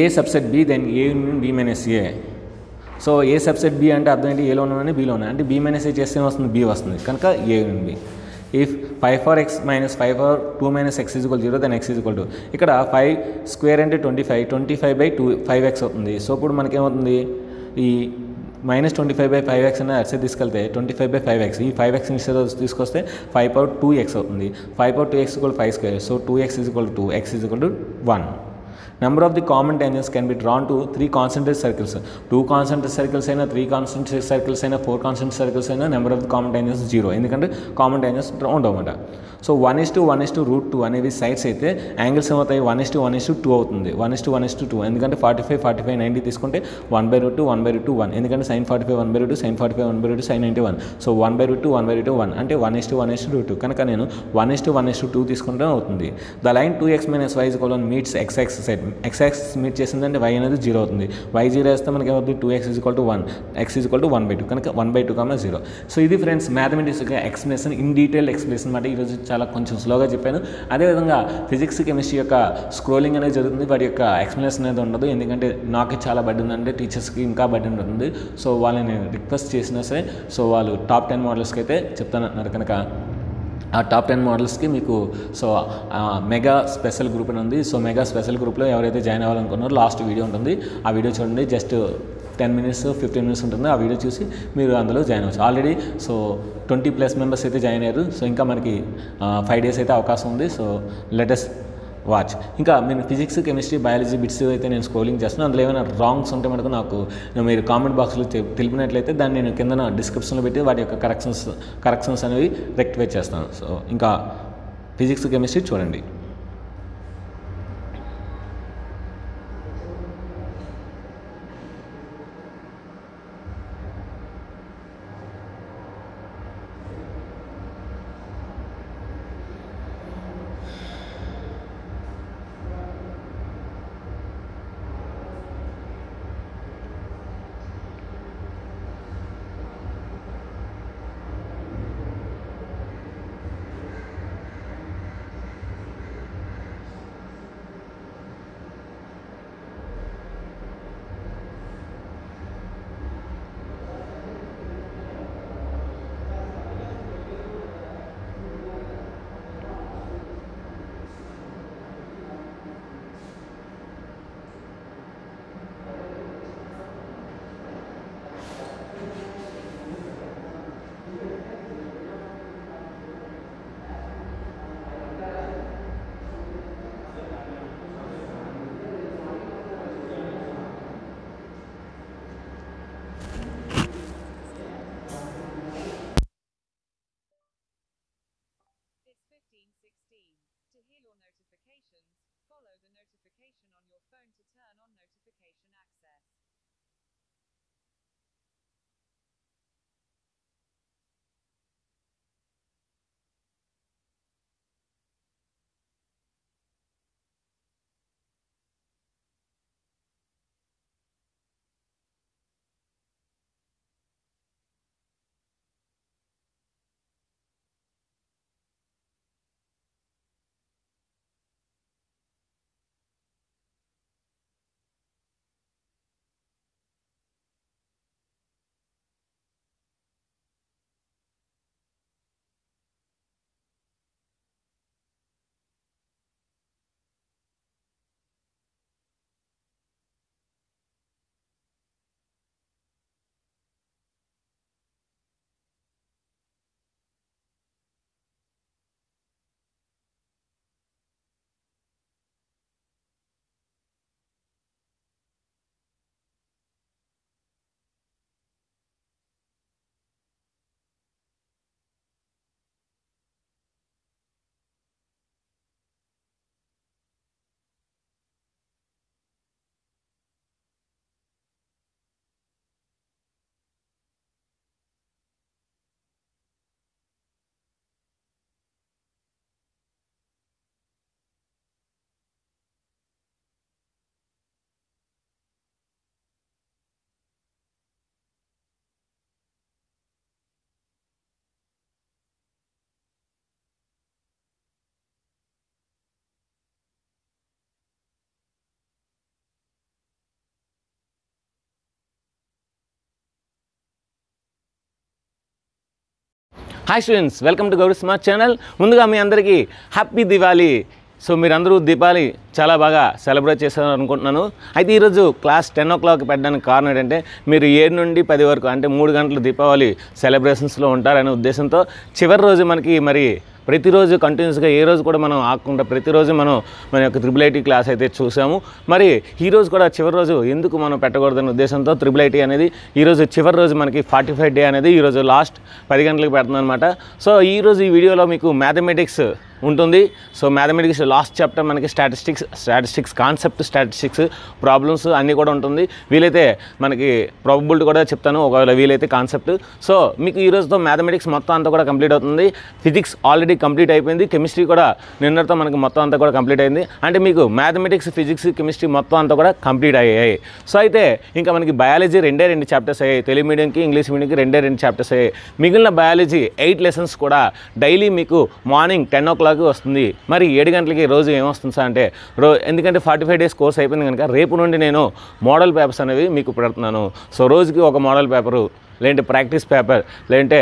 A subset B then A B minus A. So A subset B అంటే అర్థం ఏంటి? ఏలో ఉన్నాయి బీలో అంటే బి మైనస్ ఏ చేస్తే వస్తుంది బి వస్తుంది కనుక A B. If 5 for x minus 5 for 2 minus x is equal to 0, then x is equal to ఇక్కడ 5 స్క్వేర్ అంటే 25/2 5x అవుతుంది. సో ఇప్పుడు మనకేమవుతుంది? ఈ -25/5x అనే అర్సే తీసుకెళ్తే 25/5x, ఈ 5x తీసుకొస్తే 5/2x అవుతుంది. 5/2x = 5 square. So 2x is equal to 2, x is equal to 1. Number of the common tangents can be drawn to 3 concentric circles. 2 concentric circles అయినా 3 concentric circles అయినా 4 concentric circles అయినా number of the common tangents 0, ఎందుకంటే common tangents ఉండవన్నమాట. So 1:1:√2 అనేవి sides అయితే angles ఏమవుతాయి? 1:1:2 అవుతుంది. 1:1:2 ఎందుకంటే 45 45 90 తీసుకుంటే 1/√2 1/√2 1, ఎందుకంటే sin 45 1/√2 sin 45 1/√2 sin 90 1. సో 1/√2 1/√2 1 అంటే 1:1:2 కనుక నేను 1:1:2 తీసుకుంటే అవుతుంది. The line 2x - y meets x axis side. x axis meet చేసిందంటే y అనేది 0 అవుతుంది. y 0 వేస్తే మనకి ఏమవుతుంది? 2x = 1, x = 1/2 కనుక 1/2, 0. సో ఇది ఫ్రెండ్స్ మ్యాథమెటిక్స్ యొక్క ఎక్స్ప్లెనేషన్, ఇన్ డీటెయిల్ ఎక్స్ప్లెనేషన్ అనమాట. ఈరోజు చాలా కొంచెం స్లోగా చెప్పాను. అదేవిధంగా ఫిజిక్స్ కెమిస్ట్రీ యొక్క స్క్రోలింగ్ అనేది జరుగుతుంది. వాటి యొక్క ఎక్స్ప్లెనేషన్ అనేది ఉండదు, ఎందుకంటే నాకు చాలా బడ్డీ ఉందంటే టీచర్స్కి ఇంకా బడ్డీ ఉంటుంది. సో వాళ్ళని రిక్వెస్ట్ చేసినా సరే సో వాళ్ళు టాప్ 10 మోడల్స్కి అయితే చెప్తానంటున్నారు కనుక ఆ టాప్ 10 మోడల్స్కి మీకు సో మెగా స్పెషల్ గ్రూప్ అని ఉంది. సో మెగా స్పెషల్ గ్రూప్లో ఎవరైతే జాయిన్ అవ్వాలనుకున్నారో లాస్ట్ వీడియో ఉంటుంది, ఆ వీడియో చూడండి. జస్ట్ 10 minutes 15 minutes ఉంటుంది. ఆ వీడియో చూసి మీరు అందులో జాయిన్ అవ్వచ్చు. ఆల్రెడీ సో 20+ మెంబర్స్ అయితే జాయిన్ అయ్యారు. సో ఇంకా మనకి 5 days అయితే అవకాశం ఉంది. So latest watch. ఇంకా నేను ఫిజిక్స్ కెమిస్ట్రీ బయాలజీ బిట్స్ అయితే నేను స్క్రోలింగ్ చేస్తున్నాను. అందులో ఏమైనా రాంగ్స్ ఉంటే మనకు నాకు మీరు కామెంట్ బాక్స్లో తెలిపినట్లయితే దాన్ని నేను కింద డిస్క్రిప్షన్లో పెట్టి వాటి యొక్క కరెక్షన్స్ అనేవి రెక్టిఫై చేస్తాను. సో ఇంకా ఫిజిక్స్ కెమిస్ట్రీ చూడండి. To hear your notifications, follow the notification on your phone to turn on notification access. Hi students, welcome to Gauri smart channel. ముందుగా మీ అందరికీ హ్యాపీ దివాళీ. సో మీరందరూ దీపావళి చాలా బాగా సెలబ్రేట్ చేశారు అనుకుంటున్నాను. అయితే ఈరోజు క్లాస్ 10 o'clock పెట్టడానికి కారణం ఏంటంటే మీరు 7 నుండి 10 వరకు అంటే 3 గంటలు దీపావళి సెలబ్రేషన్స్లో ఉంటారనే ఉద్దేశంతో చివరి రోజు మనకి మరి ప్రతిరోజు కంటిన్యూస్గా ఏ రోజు కూడా మనం ఆగకుండా ప్రతిరోజు మనం మన యొక్క IIIT క్లాస్ అయితే చూసాము. మరి ఈరోజు కూడా చివరి రోజు ఎందుకు మనం పెట్టకూడదనే ఉద్దేశంతో IIIT అనేది ఈరోజు చివరి రోజు మనకి 45 డే అనేది ఈరోజు లాస్ట్ 10 గంటలకు పెడుతుంది అనమాట. సో ఈరోజు ఈ వీడియోలో మీకు మ్యాథమెటిక్స్ ఉంటుంది. సో మ్యాథమెటిక్స్ లాస్ట్ చాప్టర్ మనకి స్టాటిస్టిక్స్ కాన్సెప్ట్, స్టాటిస్టిక్స్ ప్రాబ్లమ్స్ అన్నీ కూడా ఉంటుంది. వీలైతే మనకి ప్రాబబిలిటీ కూడా చెప్తాను, ఒకవేళ వీలైతే కాన్సెప్ట్. సో మీకు ఈ రోజుతో మ్యాథమెటిక్స్ మొత్తం అంతా కూడా కంప్లీట్ అవుతుంది. ఫిజిక్స్ ఆల్రెడీ కంప్లీట్ అయిపోయింది. కెమిస్ట్రీ కూడా నిన్నటితో మనకి మొత్తం అంతా కూడా కంప్లీట్ అయింది. అంటే మీకు మ్యాథమెటిక్స్, ఫిజిక్స్, కెమిస్ట్రీ మొత్తం అంతా కూడా కంప్లీట్ అయ్యాయి. సో అయితే ఇంకా మనకి బయాలజీ 2 చాప్టర్స్ అయ్యాయి. తెలుగు మీడియంకి, ఇంగ్లీష్ మీడియంకి 2 చాప్టర్స్ అయ్యాయి. మిగిలిన బయాలజీ 8 లెసన్స్ కూడా డైలీ మీకు మార్నింగ్ 10 o'clock వస్తుంది. మరి 7 గంటలకి రోజు ఏమొస్తుంది సార్ అంటే ఎందుకంటే 45 days కోర్స్ అయిపోయింది కనుక రేపు నుండి నేను మోడల్ పేపర్స్ అనేవి మీకు పెడుతున్నాను. సో రోజుకి ఒక మోడల్ పేపరు, లేదంటే ప్రాక్టీస్ పేపర్, లేదంటే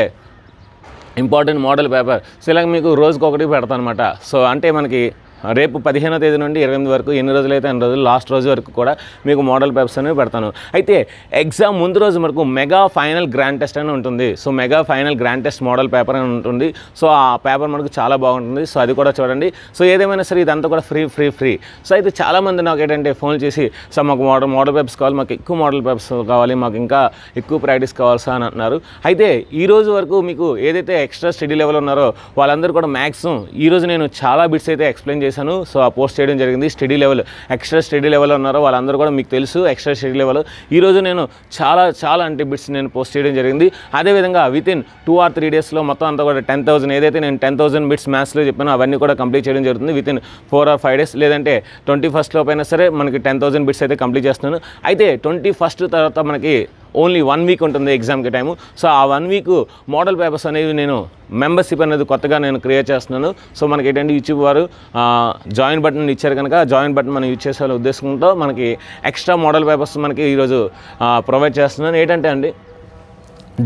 ఇంపార్టెంట్ మోడల్ పేపర్, సో ఇలా మీకు రోజుకి ఒకటి పెడతాను అనమాట. సో అంటే మనకి రేపు 15వ తేదీ నుండి 28 వరకు ఎన్ని రోజులు అయితే అన్ని రోజులు లాస్ట్ రోజు వరకు కూడా మీకు మోడల్ పేపర్స్ అనేవి పెడతాను. అయితే ఎగ్జామ్ ముందు రోజు వరకు మెగా ఫైనల్ గ్రాండ్ టెస్ట్ అని ఉంటుంది. So mega final grand test model paper అని ఉంటుంది. సో ఆ పేపర్ మనకు చాలా బాగుంటుంది. సో అది కూడా చూడండి. సో ఏదేమైనా సరే ఇదంతా కూడా ఫ్రీ. సో అయితే చాలామంది నాకు ఏంటంటే ఫోన్ చేసి సార్ మాకు మోడల్ పేపర్స్ కావాలి, మాకు ఎక్కువ మోడల్ పేపర్స్ కావాలి, మాకు ఇంకా ఎక్కువ ప్రాక్టీస్ కావాలి సార్ అని అంటున్నారు. అయితే ఈ రోజు వరకు మీకు ఏదైతే ఎక్స్ట్రా స్టడీ లెవెల్ ఉన్నారో వాళ్ళందరూ కూడా మ్యాక్సిమం ఈరోజు నేను చాలా బిట్స్ అయితే ఎక్స్ప్లెయిన్ చేశాను. సో ఆ పోస్ట్ చేయడం జరిగింది. Study level, extra study level ఉన్నారో వాళ్ళందరూ కూడా మీకు తెలుసు ఎక్స్ట్రా స్టడీ లెవెల్. ఈరోజు నేను చాలా అంటే బిట్స్ నేను పోస్ట్ చేయడం జరిగింది. అదేవిధంగా వితిన్ 2 or 3 daysలో మొత్తం అంతా కూడా 10,000 ఏదైతే నేను 10,000 బిట్స్ మ్యాథ్స్లో చెప్పానో అవన్నీ కూడా కంప్లీట్ చేయడం జరుగుతుంది వితిన్ 4 or 5 days. లేదంటే 21st లోపైనా సరే మనకి 10,000 బిట్స్ అయితే కంప్లీట్ చేస్తున్నాను. అయితే 21st తర్వాత మనకి ఓన్లీ 1 week ఉంటుంది ఎగ్జామ్కి టైము. సో ఆ 1 week మోడల్ పేపర్స్ అనేవి నేను మెంబర్షిప్ అనేది కొత్తగా నేను క్రియేట్ చేస్తున్నాను. సో మనకి ఏంటంటే యూట్యూబ్ వారు జాయిన్ బటన్ ఇచ్చారు కనుక జాయిన్ బటన్ మనం యూజ్ చేసే ఉద్దేశంతో మనకి ఎక్స్ట్రా మోడల్ పేపర్స్ మనకి ఈరోజు ప్రొవైడ్ చేస్తున్నాను. ఏంటంటే అండి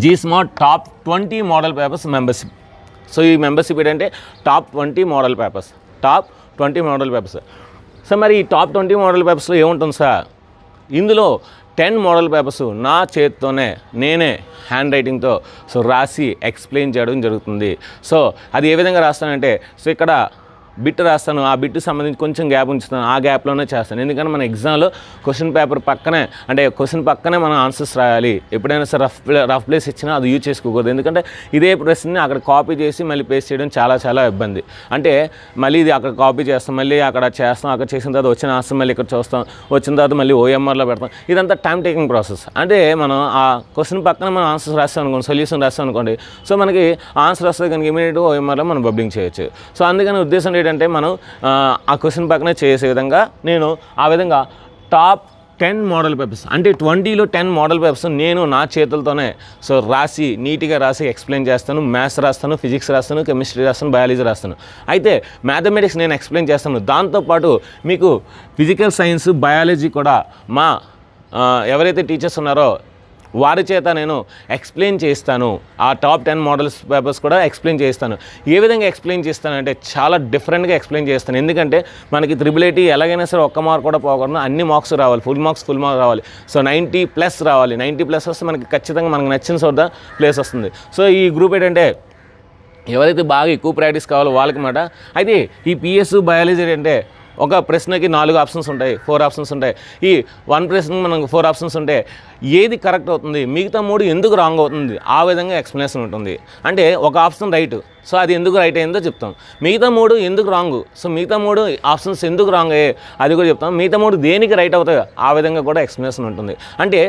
GSmart top 20 model papers membership. So ఈ మెంబర్షిప్ ఏంటంటే టాప్ 20 మోడల్ పేపర్స్. సో మరి ఈ టాప్ 20 మోడల్ పేపర్స్లో ఏముంటుంది సార్? ఇందులో 10 మోడల్ పేపర్స్ నా చేతితోనే నేనే హ్యాండ్ రైటింగ్తో సో రాసి ఎక్స్ప్లెయిన్ చేయడం జరుగుతుంది. సో అది ఏ విధంగా రాస్తానంటే సో ఇక్కడ బిట్ రాస్తాను, ఆ బిట్కి సంబంధించి కొంచెం గ్యాప్ ఉంచుతాను, ఆ గ్యాప్లోనే చేస్తాను. ఎందుకంటే మన ఎగ్జామ్లో క్వశ్చన్ పేపర్ పక్కనే అంటే క్వశ్చన్ పక్కనే మనం ఆన్సర్స్ రాయాలి. ఎప్పుడైనా సరే రఫ్ ప్లేస్ ఇచ్చినా అది యూజ్ చేసుకోకూడదు. ఎందుకంటే ఇదే ప్రశ్నని అక్కడ కాపీ చేసి మళ్ళీ పేస్ట్ చేయడం చాలా ఇబ్బంది. అంటే మళ్ళీ ఇది అక్కడ కాపీ చేస్తాం, మళ్ళీ అక్కడ చేస్తాం, అక్కడ చేసిన తర్వాత వచ్చిన ఆన్సర్ మళ్ళీ ఇక్కడ చూస్తాం, వచ్చిన తర్వాత మళ్ళీ OMRలో పెడతాం. ఇదంతా టైం టేకింగ్ ప్రాసెస్. అంటే మనం ఆ క్వశ్చన్ పక్కన మనం ఆన్సర్స్ రాస్తాం అనుకోండి, సొల్యూషన్ రాస్తాం అనుకోండి, సో మనకి ఆన్సర్ వస్తే కనుక ఇమీడియట్గా OMRలో మనం పబ్లింగ్ చేయొచ్చు. సో అందుకని ఉద్దేశం అంటే మనం ఆ క్వశ్చన్ పక్కనే చేసే విధంగా నేను ఆ విధంగా టాప్ 10 మోడల్ పేపర్స్ అంటే 20లో 10 మోడల్ పేపర్స్ నేను నా చేతులతోనే సో రాసి నీట్గా రాసి ఎక్స్ప్లెయిన్ చేస్తాను. మ్యాథ్స్ రాస్తాను, ఫిజిక్స్ రాస్తాను, కెమిస్ట్రీ రాస్తాను, బయాలజీ రాస్తాను. అయితే మ్యాథమెటిక్స్ నేను ఎక్స్ప్లెయిన్ చేస్తాను. దాంతోపాటు మీకు ఫిజికల్ సైన్స్, బయాలజీ కూడా మా ఎవరైతే టీచర్స్ ఉన్నారో వారి చేత నేను ఎక్స్ప్లెయిన్ చేస్తాను. ఆ టాప్ 10 మోడల్స్ పేపర్స్ కూడా ఎక్స్ప్లెయిన్ చేస్తాను. ఏ విధంగా ఎక్స్ప్లెయిన్ చేస్తానంటే చాలా డిఫరెంట్గా ఎక్స్ప్లెయిన్ చేస్తాను. ఎందుకంటే మనకి IIIT ఎలాగైనా సరే ఒక్క మార్క్ కూడా పోకూడదు, అన్ని మార్క్స్ రావాలి, ఫుల్ మార్క్స్ రావాలి. సో 90+ రావాలి. 90+ వస్తే మనకి ఖచ్చితంగా మనకు నచ్చిన చోట ప్లేస్ వస్తుంది. సో ఈ గ్రూప్ ఏంటంటే ఎవరైతే బాగా ఎక్కువ ప్రాక్టీస్ కావాలో వాళ్ళకి మాట. అయితే ఈ PS బయాలజీ అంటే ఒక ప్రశ్నకి 4 ఆప్షన్స్ ఉంటాయి, 4 ఆప్షన్స్ ఉంటాయి. ఈ 1 ప్రశ్నకి మనకు 4 ఆప్షన్స్ ఉంటే ఏది కరెక్ట్ అవుతుంది, మిగతా 3 ఎందుకు రాంగ్ అవుతుంది, ఆ విధంగా ఎక్స్ప్లెనేషన్ ఉంటుంది. అంటే ఒక ఆప్షన్ రైట్, సో అది ఎందుకు రైట్ అయిందో చెప్తాం. మిగతా 3 ఎందుకు రాంగ్, సో మిగతా 3 ఆప్షన్స్ ఎందుకు రాంగ్ అయ్యాయి అది కూడా చెప్తాం. మిగతా 3 దేనికి రైట్ అవుతాయో ఆ విధంగా కూడా ఎక్స్ప్లెనేషన్ ఉంటుంది. అంటే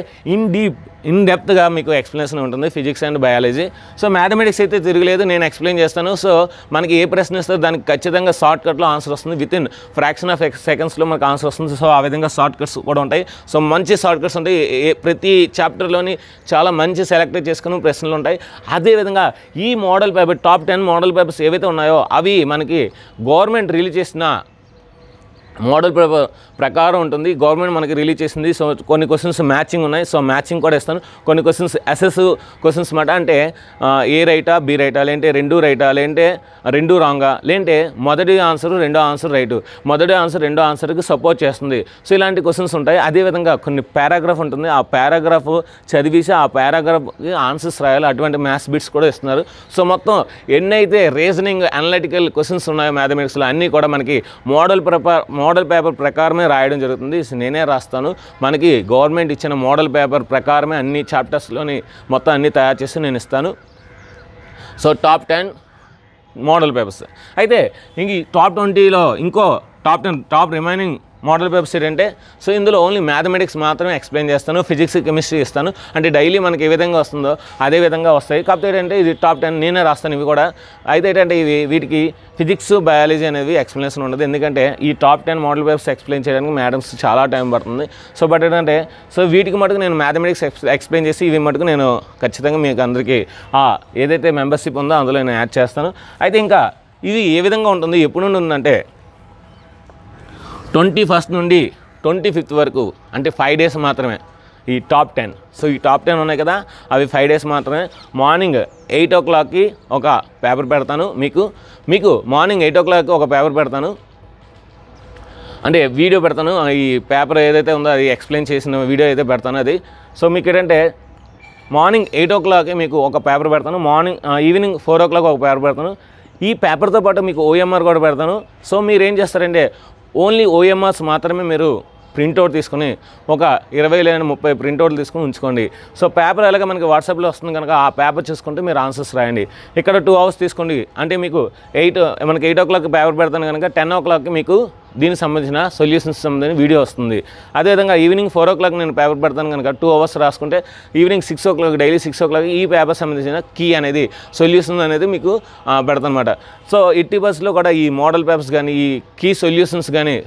ఇన్ డెప్త్గా మీకు ఎక్స్ప్లెనేషన్ ఉంటుంది physics and biology. So mathematics అయితే తిరగలేదు, నేను ఎక్స్ప్లెయిన్ చేస్తాను. సో మనకి ఏ ప్రశ్న ఇస్తారో దానికి ఖచ్చితంగా షార్ట్ కట్లో ఆన్సర్ వస్తుంది. వితిన్ ఫ్రాక్షన్ ఆఫ్ సెకండ్స్లో మనకు ఆన్సర్ వస్తుంది. సో ఆ విధంగా షార్ట్ కట్స్ కూడా ఉంటాయి. సో మంచి షార్ట్ కట్స్ ఉంటాయి. ప్రతి చాప్టర్లోని చాలా మంచి సెలెక్ట్ చేసుకుని ప్రశ్నలు ఉంటాయి. అదేవిధంగా ఈ model paper top 10 model papers ఏవైతే ఉన్నాయో అవి మనకి గవర్నమెంట్ రిలీజ్ చేసిన మోడల్ పేపర్ ప్రకారం ఉంటుంది. గవర్నమెంట్ మనకి రిలీజ్ చేసింది. సో కొన్ని క్వశ్చన్స్ మ్యాచింగ్ ఉన్నాయి. సో మ్యాచింగ్ కూడా ఇస్తాను. కొన్ని క్వశ్చన్స్ అసెస్ క్వశ్చన్స్ మాట, అంటే ఏ రైటా బి రైటా, లేదంటే రెండు రైటా, లేదంటే రెండు రాంగా, లేదంటే మొదటి ఆన్సర్ రెండో ఆన్సర్ రైటు, మొదటి ఆన్సర్ రెండో ఆన్సర్కి సపోర్ట్ చేస్తుంది. సో ఇలాంటి క్వశ్చన్స్ ఉంటాయి. అదేవిధంగా కొన్ని పారాగ్రాఫ్ ఉంటుంది. ఆ పారాగ్రాఫ్ చదివేసి ఆ పారాగ్రాఫ్కి ఆన్సర్స్ రాయాలి. అటువంటి మ్యాథ్స్ బిట్స్ కూడా ఇస్తున్నారు. సో మొత్తం ఎన్నైతే రీజనింగ్ అనలిటికల్ క్వశ్చన్స్ ఉన్నాయో మ్యాథమెటిక్స్లో అన్నీ కూడా మనకి మోడల్ పేపర్ ప్రకారమే రాయడం జరుగుతుంది. నేనే రాస్తాను. మనకి గవర్నమెంట్ ఇచ్చిన మోడల్ పేపర్ ప్రకారమే అన్ని చాప్టర్స్లోని మొత్తం అన్నీ తయారు చేసి నేను ఇస్తాను. So top 10 model papers. అయితే ఇంక టాప్ 20లో ఇంకో top 10 top remaining model papers ఏంటంటే, సో ఇందులో ఓన్లీ మ్యాథమెటిక్స్ మాత్రమే ఎక్స్ప్లెయిన్ చేస్తాను. ఫిజిక్స్ కెమిస్ట్రీ ఇస్తాను. అంటే డైలీ మనకి ఏ విధంగా వస్తుందో అదే విధంగా వస్తాయి. కాకపోతే ఏంటంటే ఇది టాప్ 10 నేనే రాస్తాను ఇవి కూడా. అయితే ఏంటంటే వీటికి ఫిజిక్స్ బయాలజీ అనేవి ఎక్స్ప్లెనేషన్ ఉండదు. ఎందుకంటే ఈ టాప్ 10 మోడల్ పేపర్స్ ఎక్స్ప్లెయిన్ చేయడానికి మేడమ్స్ చాలా టైం పడుతుంది. సో బట్ ఏంటంటే సో వీటికి మటుకు నేను మ్యాథమెటిక్స్ ఎక్స్ప్లెయిన్ చేసి ఇవి మటుకు నేను ఖచ్చితంగా మీకు అందరికీ ఏదైతే మెంబర్షిప్ ఉందో అందులో నేను యాడ్ చేస్తాను. అయితే ఇంకా ఇది ఏ విధంగా ఉంటుంది, ఎప్పుడు నుండి ఉందంటే 21st నుండి 25th వరకు, అంటే 5 days మాత్రమే ఈ టాప్ 10. సో ఈ టాప్ 10 ఉన్నాయి కదా, అవి 5 days మాత్రమే. మార్నింగ్ 8 o'clockకి ఒక పేపర్ పెడతాను. మీకు మార్నింగ్ 8 o'clockకి ఒక పేపర్ పెడతాను, అంటే వీడియో పెడతాను. ఈ పేపర్ ఏదైతే ఉందో అది ఎక్స్ప్లెయిన్ చేసిన వీడియో అయితే పెడతాను అది. సో మీకు ఏంటంటే మార్నింగ్ 8 o'clockకి మీకు ఒక పేపర్ పెడతాను. ఈవినింగ్ 4 o'clock ఒక పేపర్ పెడతాను. ఈ పేపర్తో పాటు మీకు OMR కూడా పెడతాను. సో మీరు ఏం చేస్తారంటే ఓన్లీ OMRs మాత్రమే మీరు ప్రింట్అవుట్ తీసుకుని ఒక 20 లేదా 30 ప్రింట్అవుట్లు తీసుకుని ఉంచుకోండి. సో పేపర్ ఎలాగ మనకి వాట్సాప్లో వస్తుంది కనుక ఆ పేపర్ చూసుకుంటే మీరు ఆన్సర్స్ రాయండి. ఇక్కడ 2 hours తీసుకోండి. అంటే మీకు 8 o'clock పేపర్ పెడతాను కనుక 10 o'clockకి మీకు దీనికి సంబంధించిన సొల్యూషన్స్ సంబంధించిన వీడియో వస్తుంది. అదేవిధంగా ఈవినింగ్ 4 o'clock నేను పేపర్ పెడతాను కనుక 2 hours రాసుకుంటే ఈవినింగ్ 6 o'clock డైలీ 6 o'clock ఈ పేపర్ సంబంధించిన కీ అనేది సొల్యూషన్ అనేది మీకు పెడతానమాట. సో 80% కూడా ఈ మోడల్ పేపర్స్ కానీ ఈ కీ సొల్యూషన్స్ కానీ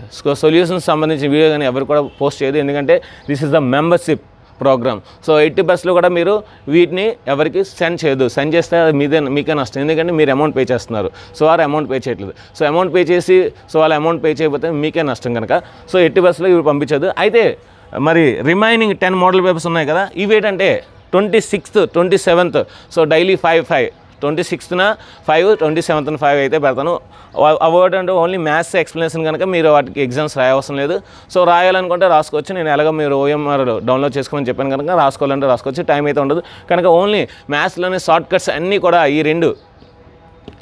సొల్యూషన్స్ సంబంధించిన వీడియో కానీ ఎవరు కూడా పోస్ట్ చేయదు. ఎందుకంటే this is the membership program. So 80% కూడా మీరు వీటిని ఎవరికి సెండ్ చేయదు. సెండ్ చేస్తే అది మీకే నష్టం. ఎందుకంటే మీరు అమౌంట్ పే చేస్తున్నారు. సో వారు అమౌంట్ పే చేయట్లేదు. సో అమౌంట్ పే చేసి వాళ్ళు అమౌంట్ పే చేయకపోతే మీకే నష్టం కనుక సో 80% ఇవి పంపించదు. అయితే మరి రిమైనింగ్ 10 మోడల్ పేపర్స్ ఉన్నాయి కదా, ఇవి ఏంటంటే 26th 27th so daily 5 26th 5 27th 5 అయితే పెడతాను. అవార్డ్ అంటే ఓన్లీ మ్యాథ్స్ ఎక్స్ప్లెనేషన్ కనుక మీరు వాటికి ఎగ్జామ్స్ రాయవసరం లేదు. సో రాయాలనుకుంటే రాసుకోవచ్చు. నేను ఎలాగో మీరు OMR డౌన్లోడ్ చేసుకోమని చెప్పాను కనుక రాసుకోవాలంటే రాసుకోవచ్చు. టైం అయితే ఉండదు కనుక ఓన్లీ మ్యాథ్స్లోనే షార్ట్ కట్స్ అన్నీ కూడా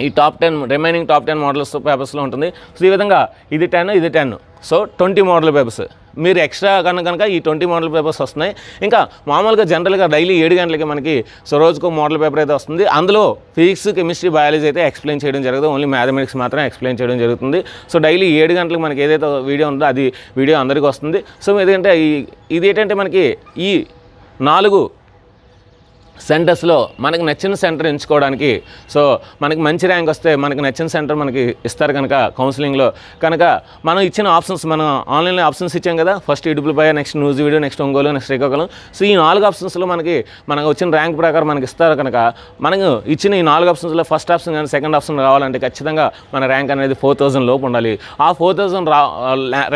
ఈ టాప్ 10 రిమైనింగ్ టాప్ 10 మోడల్స్ పేపర్స్లో ఉంటుంది. సో ఈ విధంగా ఇది 10 సో 20 మోడల్ పేపర్స్. మీరు ఎక్స్ట్రా కనుక ఈ 20 మోడల్ పేపర్స్ వస్తున్నాయి. ఇంకా మామూలుగా జనరల్గా డైలీ 7 గంటలకి మనకి సో రోజుకు మోడల్ పేపర్ అయితే వస్తుంది. అందులో ఫిజిక్స్ కెమిస్ట్రీ బయాలజీ అయితే ఎక్స్ప్లెయిన్ చేయడం జరుగుతుంది. ఓన్లీ మ్యాథమెటిక్స్ మాత్రం ఎక్స్ప్లెయిన్ చేయడం జరుగుతుంది. సో డైలీ 7 గంటలకు మనకి ఏదైతే వీడియో ఉందో అది వీడియో అందరికీ వస్తుంది. సో ఎందుకంటే ఇది ఏంటంటే మనకి ఈ 4 సెంటర్స్లో మనకు నచ్చిన సెంటర్ ఎంచుకోవడానికి సో మనకి మంచి ర్యాంక్ వస్తే మనకి నచ్చిన సెంటర్ మనకి ఇస్తారు కనుక కౌన్సిలింగ్లో కనుక మనం ఇచ్చిన ఆప్షన్స్ మనం ఆన్లైన్లో ఆప్షన్స్ ఇచ్చాం కదా, first Idupulapaya, next news video, next Ongole, next Srikakulam. So ఈ 4 ఆప్షన్స్లో మనకు వచ్చిన ర్యాంక్ ప్రకారం మనకి ఇస్తారు కనుక మనకు ఇచ్చిన ఈ 4 ఆప్షన్స్లో ఫస్ట్ ఆప్షన్ కానీ సెకండ్ ఆప్షన్ రావాలంటే ఖచ్చితంగా మన ర్యాంక్ అనేది 4000 లోపు ఉండాలి. ఆ 4000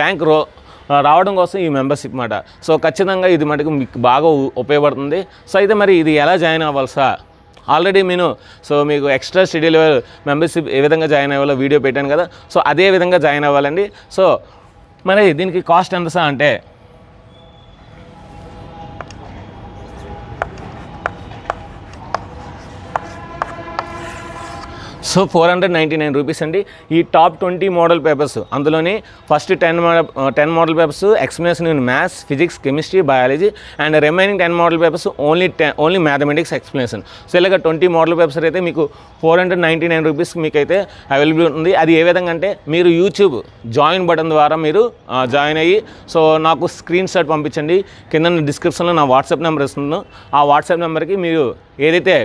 ర్యాంక్ రావడం కోసం ఈ మెంబర్షిప్ మాట. సో ఖచ్చితంగా ఇది మటుకు మీకు బాగా ఉపయోగపడుతుంది. సో అయితే మరి ఇది ఎలా జాయిన్ అవ్వాలి సార్? ఆల్రెడీ మీకు ఎక్స్ట్రా స్టడీ లెవెల్ మెంబర్షిప్ ఏ విధంగా జాయిన్ అవ్వాలో వీడియో పెట్టాను కదా, సో అదే విధంగా జాయిన్ అవ్వాలండి. సో మరి దీనికి కాస్ట్ ఎంత సార్ అంటే సో 499 రూపీస్ అండి. ఈ టాప్ 20 మోడల్ పేపర్స్ అందులోని first 10 model papers explanation in maths, physics, chemistry, biology and remaining 10 model papers only mathematics explanation. So ఇలాగ 20 మోడల్ పేపర్స్ అయితే మీకు 499 రూపీస్ మీకైతే అవైలబుల్ ఉంది. అది ఏ విధంగా అంటే మీరు యూట్యూబ్ జాయిన్ బటన్ ద్వారా మీరు జాయిన్ అయ్యి సో నాకు స్క్రీన్ షాట్ పంపించండి. కింద డిస్క్రిప్షన్లో నా వాట్సాప్ నెంబర్ ఇస్తున్నాను. ఆ వాట్సాప్ నెంబర్కి మీరు ఏదైతే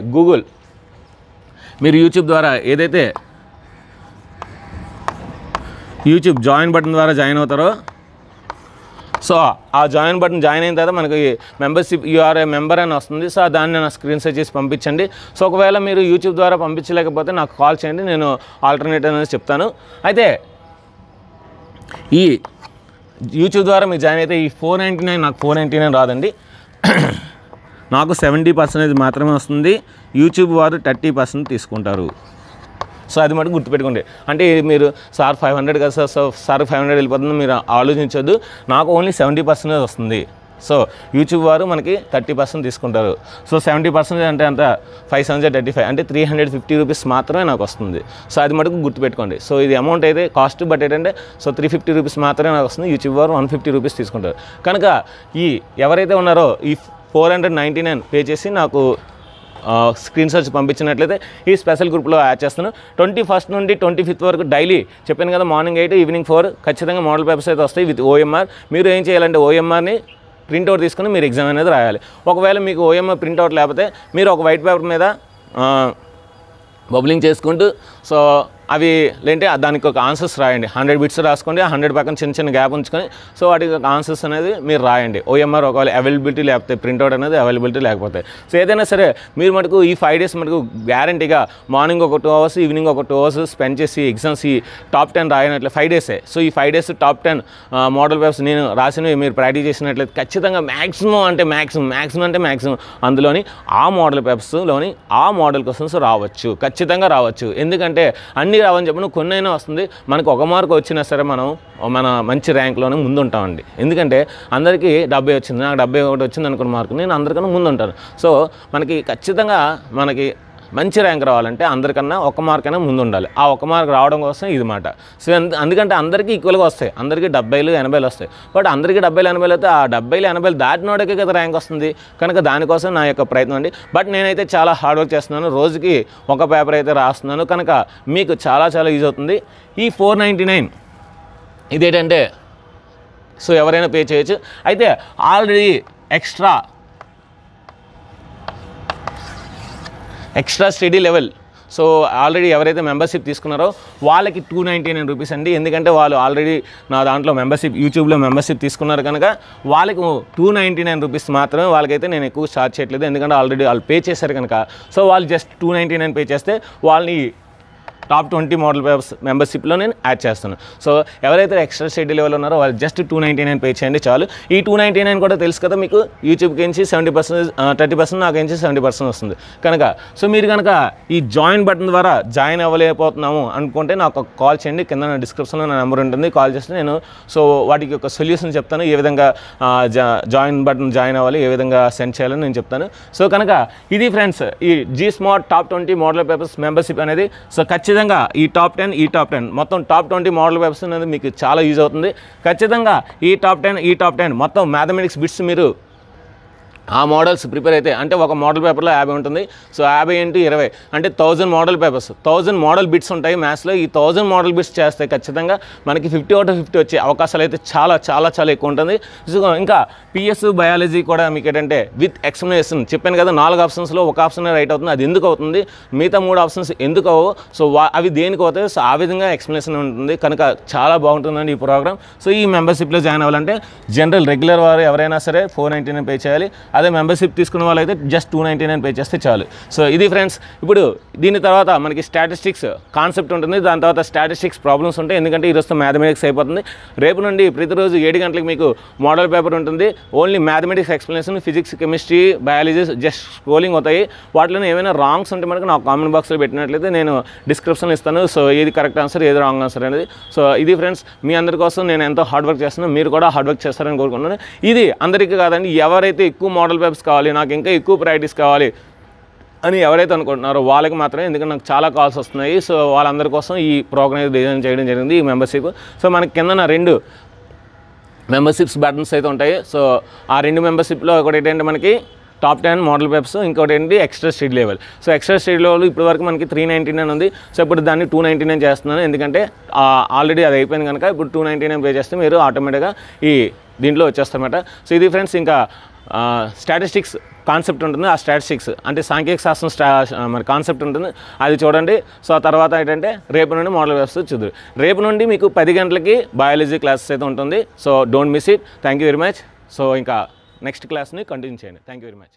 మీరు యూట్యూబ్ ద్వారా ఏదైతే యూట్యూబ్ జాయిన్ బటన్ ద్వారా జాయిన్ అవుతారో సో ఆ జాయిన్ బటన్ జాయిన్ అయిన తర్వాత మనకి మెంబర్షిప్ యూఆర్ ఏ మెంబర్ అని వస్తుంది. సో దాన్ని నా స్క్రీన్ షాట్ చేసి పంపించండి. సో ఒకవేళ మీరు యూట్యూబ్ ద్వారా పంపించలేకపోతే నాకు కాల్ చేయండి, నేను ఆల్టర్నేటివ్ అనేది చెప్తాను. అయితే ఈ యూట్యూబ్ ద్వారా మీరు జాయిన్ అయితే ఈ 499 నాకు 499 రాదండి, నాకు 70% మాత్రమే వస్తుంది. యూట్యూబ్ వారు 30% తీసుకుంటారు. సో అది మటుకు గుర్తుపెట్టుకోండి. అంటే మీరు సార్ 500 కదా సార్ 500 వెళ్ళిపోతుంది మీరు ఆలోచించొద్దు. నాకు ఓన్లీ 70% వస్తుంది. సో యూట్యూబ్ వారు మనకి 30% తీసుకుంటారు. సో 70% అంటే అంత 5 7 35 అంటే 350 రూపీస్ మాత్రమే నాకు వస్తుంది. సో అది మటుకు గుర్తుపెట్టుకోండి. సో ఇది అమౌంట్ అయితే కాస్ట్ బట్ ఏంటంటే సో 350 రూపీస్ మాత్రమే నాకు వస్తుంది. యూట్యూబ్ వారు 150 రూపీస్ తీసుకుంటారు. కనుక ఈ ఎవరైతే ఉన్నారో ఈ 499 పే చేసి నాకు స్క్రీన్ షాట్స్ పంపించినట్లయితే ఈ స్పెషల్ గ్రూప్లో యాడ్ చేస్తాను. 21st నుండి 25th వరకు డైలీ చెప్పాను కదా, మార్నింగ్ 8 ఈవినింగ్ 4 ఖచ్చితంగా మోడల్ పేపర్స్ అయితే వస్తాయి విత్ ఓఎంఆర్. మీరు ఏం చేయాలంటే ఓఎంఆర్ని ప్రింట్అవుట్ తీసుకుని మీరు ఎగ్జామ్ అనేది రాయాలి. ఒకవేళ మీకు ఓఎంఆర్ ప్రింట్అవుట్ లేకపోతే మీరు ఒక వైట్ పేపర్ మీద బబ్లింగ్ చేసుకుంటూ సో అవి లేంటే దానికి ఒక ఆన్సర్స్ రాయండి. 100 బిట్స్ రాసుకోండి. 100 పక్కన చిన్న చిన్న గ్యాప్ ఉంచుకొని సో వాటికి ఒక ఆన్సర్స్ అనేది మీరు రాయండి. ఓఎంఆర్ ఒకవేళ అవైలబిలిటీ లేకపోతే ప్రింట్అవుట్ అనేది అవైలబిలిటీ లేకపోతే సో ఏదైనా సరే మీరు మటుకు ఈ 5 days మటుకు గ్యారంటీగా మార్నింగ్ ఒక 2 hours ఈవినింగ్ ఒక 2 hours స్పెండ్ చేసి ఎగ్జామ్స్ ఈ టాప్ 10 రాయనట్లే 5 days. సో ఈ 5 days టాప్ 10 మోడల్ పేపర్స్ నేను రాసినవి మీరు ప్రాక్టీస్ చేసినట్లయితే ఖచ్చితంగా మ్యాక్సిమం అంటే మ్యాక్సిమం అందులోని ఆ మోడల్ పేపర్స్లోని ఆ మోడల్ క్వశ్చన్స్ రావచ్చు, ఖచ్చితంగా రావచ్చు. ఎందుకంటే అన్ని రావని చెప్పి నువ్వు కొన్ని అయినా వస్తుంది. మనకు ఒక మార్క్ వచ్చినా సరే మనం మన మంచి ర్యాంక్లోనే ముందు ఉంటామండి. ఎందుకంటే అందరికీ 70 వచ్చింది, నాకు 71 వచ్చింది అనుకున్న మార్కు నేను అందరికన్నా ముందు ఉంటాను. సో మనకి ఖచ్చితంగా మనకి మంచి ర్యాంక్ రావాలంటే అందరికన్నా ఒక మార్క్ అయినా ముందు ఉండాలి. ఆ ఒక మార్క్ రావడం కోసం ఇది మాట. సో అందుకంటే అందరికీ ఈక్వల్గా వస్తాయి, అందరికీ 70 80 వస్తాయి. బట్ అందరికీ 70 80 అయితే ఆ 70 80 దాటినోడికే కదా ర్యాంక్ వస్తుంది. కనుక దానికోసం నా యొక్క ప్రయత్నం అండి. బట్ నేనైతే చాలా హార్డ్ వర్క్ చేస్తున్నాను, రోజుకి ఒక పేపర్ అయితే రాస్తున్నాను. కనుక మీకు చాలా యూజ్ అవుతుంది. ఈ 499 ఇదేంటంటే సో ఎవరైనా పే చేయొచ్చు. అయితే already extra study level so already ఎవరైతే మెంబర్షిప్ తీసుకున్నారో వాళ్ళకి 299 రూపీస్ అండి. ఎందుకంటే వాళ్ళు ఆల్రెడీ నా దాంట్లో మెంబర్షిప్ యూట్యూబ్లో మెంబర్షిప్ తీసుకున్నారు కనుక వాళ్ళకి 299 రూపీస్ మాత్రమే. వాళ్ళకైతే నేను ఎక్కువ చార్జ్ చేయట్లేదు, ఎందుకంటే ఆల్రెడీ వాళ్ళు పే చేశారు కనుక. సో వాళ్ళు జస్ట్ 299 పే చేస్తే వాళ్ళని టాప్ 20 మోడల్ పేపర్స్ మెంబర్షిప్లో నేను యాడ్ చేస్తాను. సో ఎవరైతే ఎక్స్ట్రా స్టడీ లెవెల్ ఉన్నారో వాళ్ళు జస్ట్ 299 పే చేయండి చాలు. ఈ 299 కూడా తెలుసు కదా మీకు, యూట్యూబ్కి నుంచి 70% 30% నాకు నుంచి 70% వస్తుంది కనుక. సో మీరు కనుక ఈ జాయిన్ బటన్ ద్వారా జాయిన్ అవ్వలేకపోతున్నాము అనుకుంటే నాకు కాల్ చేయండి. కింద నా డిస్క్రిప్షన్లో నా నెంబర్ ఉంటుంది, కాల్ చేస్తే నేను సో వాటికి ఒక సొల్యూషన్ చెప్తాను. ఏ విధంగా జాయిన్ బటన్ జాయిన్ అవ్వాలి, ఏ విధంగా సెండ్ చేయాలని నేను చెప్తాను. సో కనుక ఇది ఫ్రెండ్స్ ఈ G smart top 20 model papers membership అనేది. సో ఖచ్చితంగా ఈ టాప్ 10 మొత్తం టాప్ 20 మోడల్ పేపర్స్ అనేది మీకు చాలా యూజ్ అవుతుంది. ఖచ్చితంగా ఈ టాప్ 10 మొత్తం మ్యాథమెటిక్స్ బిట్స్ మీరు ఆ మోడల్స్ ప్రిపేర్ అయితే అంటే ఒక మోడల్ పేపర్లో 50 ఉంటుంది. సో 50 × 20 అంటే 1000 మోడల్ పేపర్స్, 1000 మోడల్ బిట్స్ ఉంటాయి మ్యాథ్స్లో. ఈ 1000 మోడల్ బిట్స్ చేస్తే ఖచ్చితంగా మనకి 50 out of 50 వచ్చే అవకాశాలు అయితే చాలా ఎక్కువ ఉంటుంది. సో ఇంకా పిఎస్ బయాలజీ కూడా మీకు ఏంటంటే విత్ ఎక్స్ప్లెనేషన్ చెప్పాను కదా, 4 ఆప్షన్స్లో ఒక ఆప్షన్ రైట్ అవుతుంది. అది ఎందుకు అవుతుంది, మిగతా 3 ఆప్షన్స్ ఎందుకు అవ్వవు, సో అవి దేనికి అవుతాయి, సో ఆ విధంగా ఎక్స్ప్లెనేషన్ ఉంటుంది. కనుక చాలా బాగుంటుందండి ఈ ప్రోగ్రామ్. సో ఈ మెంబర్షిప్లో జాయిన్ అవ్వాలంటే జనరల్ రెగ్యులర్ వారు ఎవరైనా సరే 499 పే చేయాలి. అదే మెంబర్షిప్ తీసుకున్న వాళ్ళైతే జస్ట్ 299 పే చేస్తే చాలు. సో ఇది ఫ్రెండ్స్. ఇప్పుడు దీని తర్వాత మనకి స్టాటిస్టిక్స్ కాన్సెప్ట్ ఉంటుంది, దాని తర్వాత స్టాటిస్టిక్స్ ప్రాబ్లమ్స్ ఉంటాయి. ఎందుకంటే ఈరోజు మ్యాథమెటిక్స్ అయిపోతుంది. రేపు నుండి ప్రతిరోజు 7 గంటలకు మీకు మోడల్ పేపర్ ఉంటుంది. Only mathematics explanation, physics chemistry biology just scrolling అవుతాయి. వాటిలో ఏమైనా రాంగ్స్ ఉంటే మనకు నాకు కామెంట్ బాక్స్లో పెట్టినట్లయితే నేను డిస్క్రిప్షన్లో ఇస్తాను. సో ఏది కరెక్ట్ ఆన్సర్ ఏది రాంగ్ ఆన్సర్ అనేది. సో ఇది ఫ్రెండ్స్ మీ అందరి కోసం నేను ఎంతో హార్డ్ వర్క్ చేస్తున్నాను, మీరు కూడా హార్డ్ వర్క్ చేస్తారని కోరుకుంటున్నాను. ఇది అందరికీ కాదండి, ఎవరైతే ఎక్కువ మోడల్ పేపర్స్ కావాలి, నాకు ఇంకా ఎక్కువ ప్రాక్టీస్ కావాలి అని ఎవరైతే అనుకుంటున్నారో వాళ్ళకి మాత్రమే. ఎందుకంటే నాకు చాలా కాల్స్ వస్తున్నాయి. సో వాళ్ళందరి కోసం ఈ ప్రోగ్రామ్ డిజైన్ చేయడం జరిగింది, ఈ మెంబర్షిప్. సో మనకి కింద 2 మెంబర్షిప్స్ బటన్స్ అయితే ఉంటాయి. సో ఆ 2 మెంబర్షిప్లో ఒకటి ఏంటంటే మనకి టాప్ 10 మోడల్ పేపర్స్, ఇంకోటి ఏంటి extra study level. So extra study level ఇప్పటి వరకు మనకి 399 ఉంది. సో ఇప్పుడు దాన్ని 299 చేస్తున్నాను, ఎందుకంటే ఆల్రెడీ అది అయిపోయింది కనుక. ఇప్పుడు 299 పే చేస్తే మీరు ఆటోమేటిక్గా ఈ దీంట్లో వచ్చేస్తారన్నమాట. సో ఇది ఫ్రెండ్స్. ఇంకా స్టాటిస్టిక్స్ కాన్సెప్ట్ ఉంటుంది, ఆ స్టాటిస్టిక్స్ అంటే సాంఖ్యక శాస్త్రం మరి కాన్సెప్ట్ ఉంటుంది, అది చూడండి. సో ఆ తర్వాత ఏంటంటే రేపు నుండి మోడల్ వ్యవస్థ చూద్దాం. రేపు నుండి మీకు 10 గంటలకి బయాలజీ క్లాసెస్ అయితే ఉంటుంది. So don't miss it. Thank you very much. So ఇంకా నెక్స్ట్ క్లాస్ని కంటిన్యూ చేయండి. Thank you very much.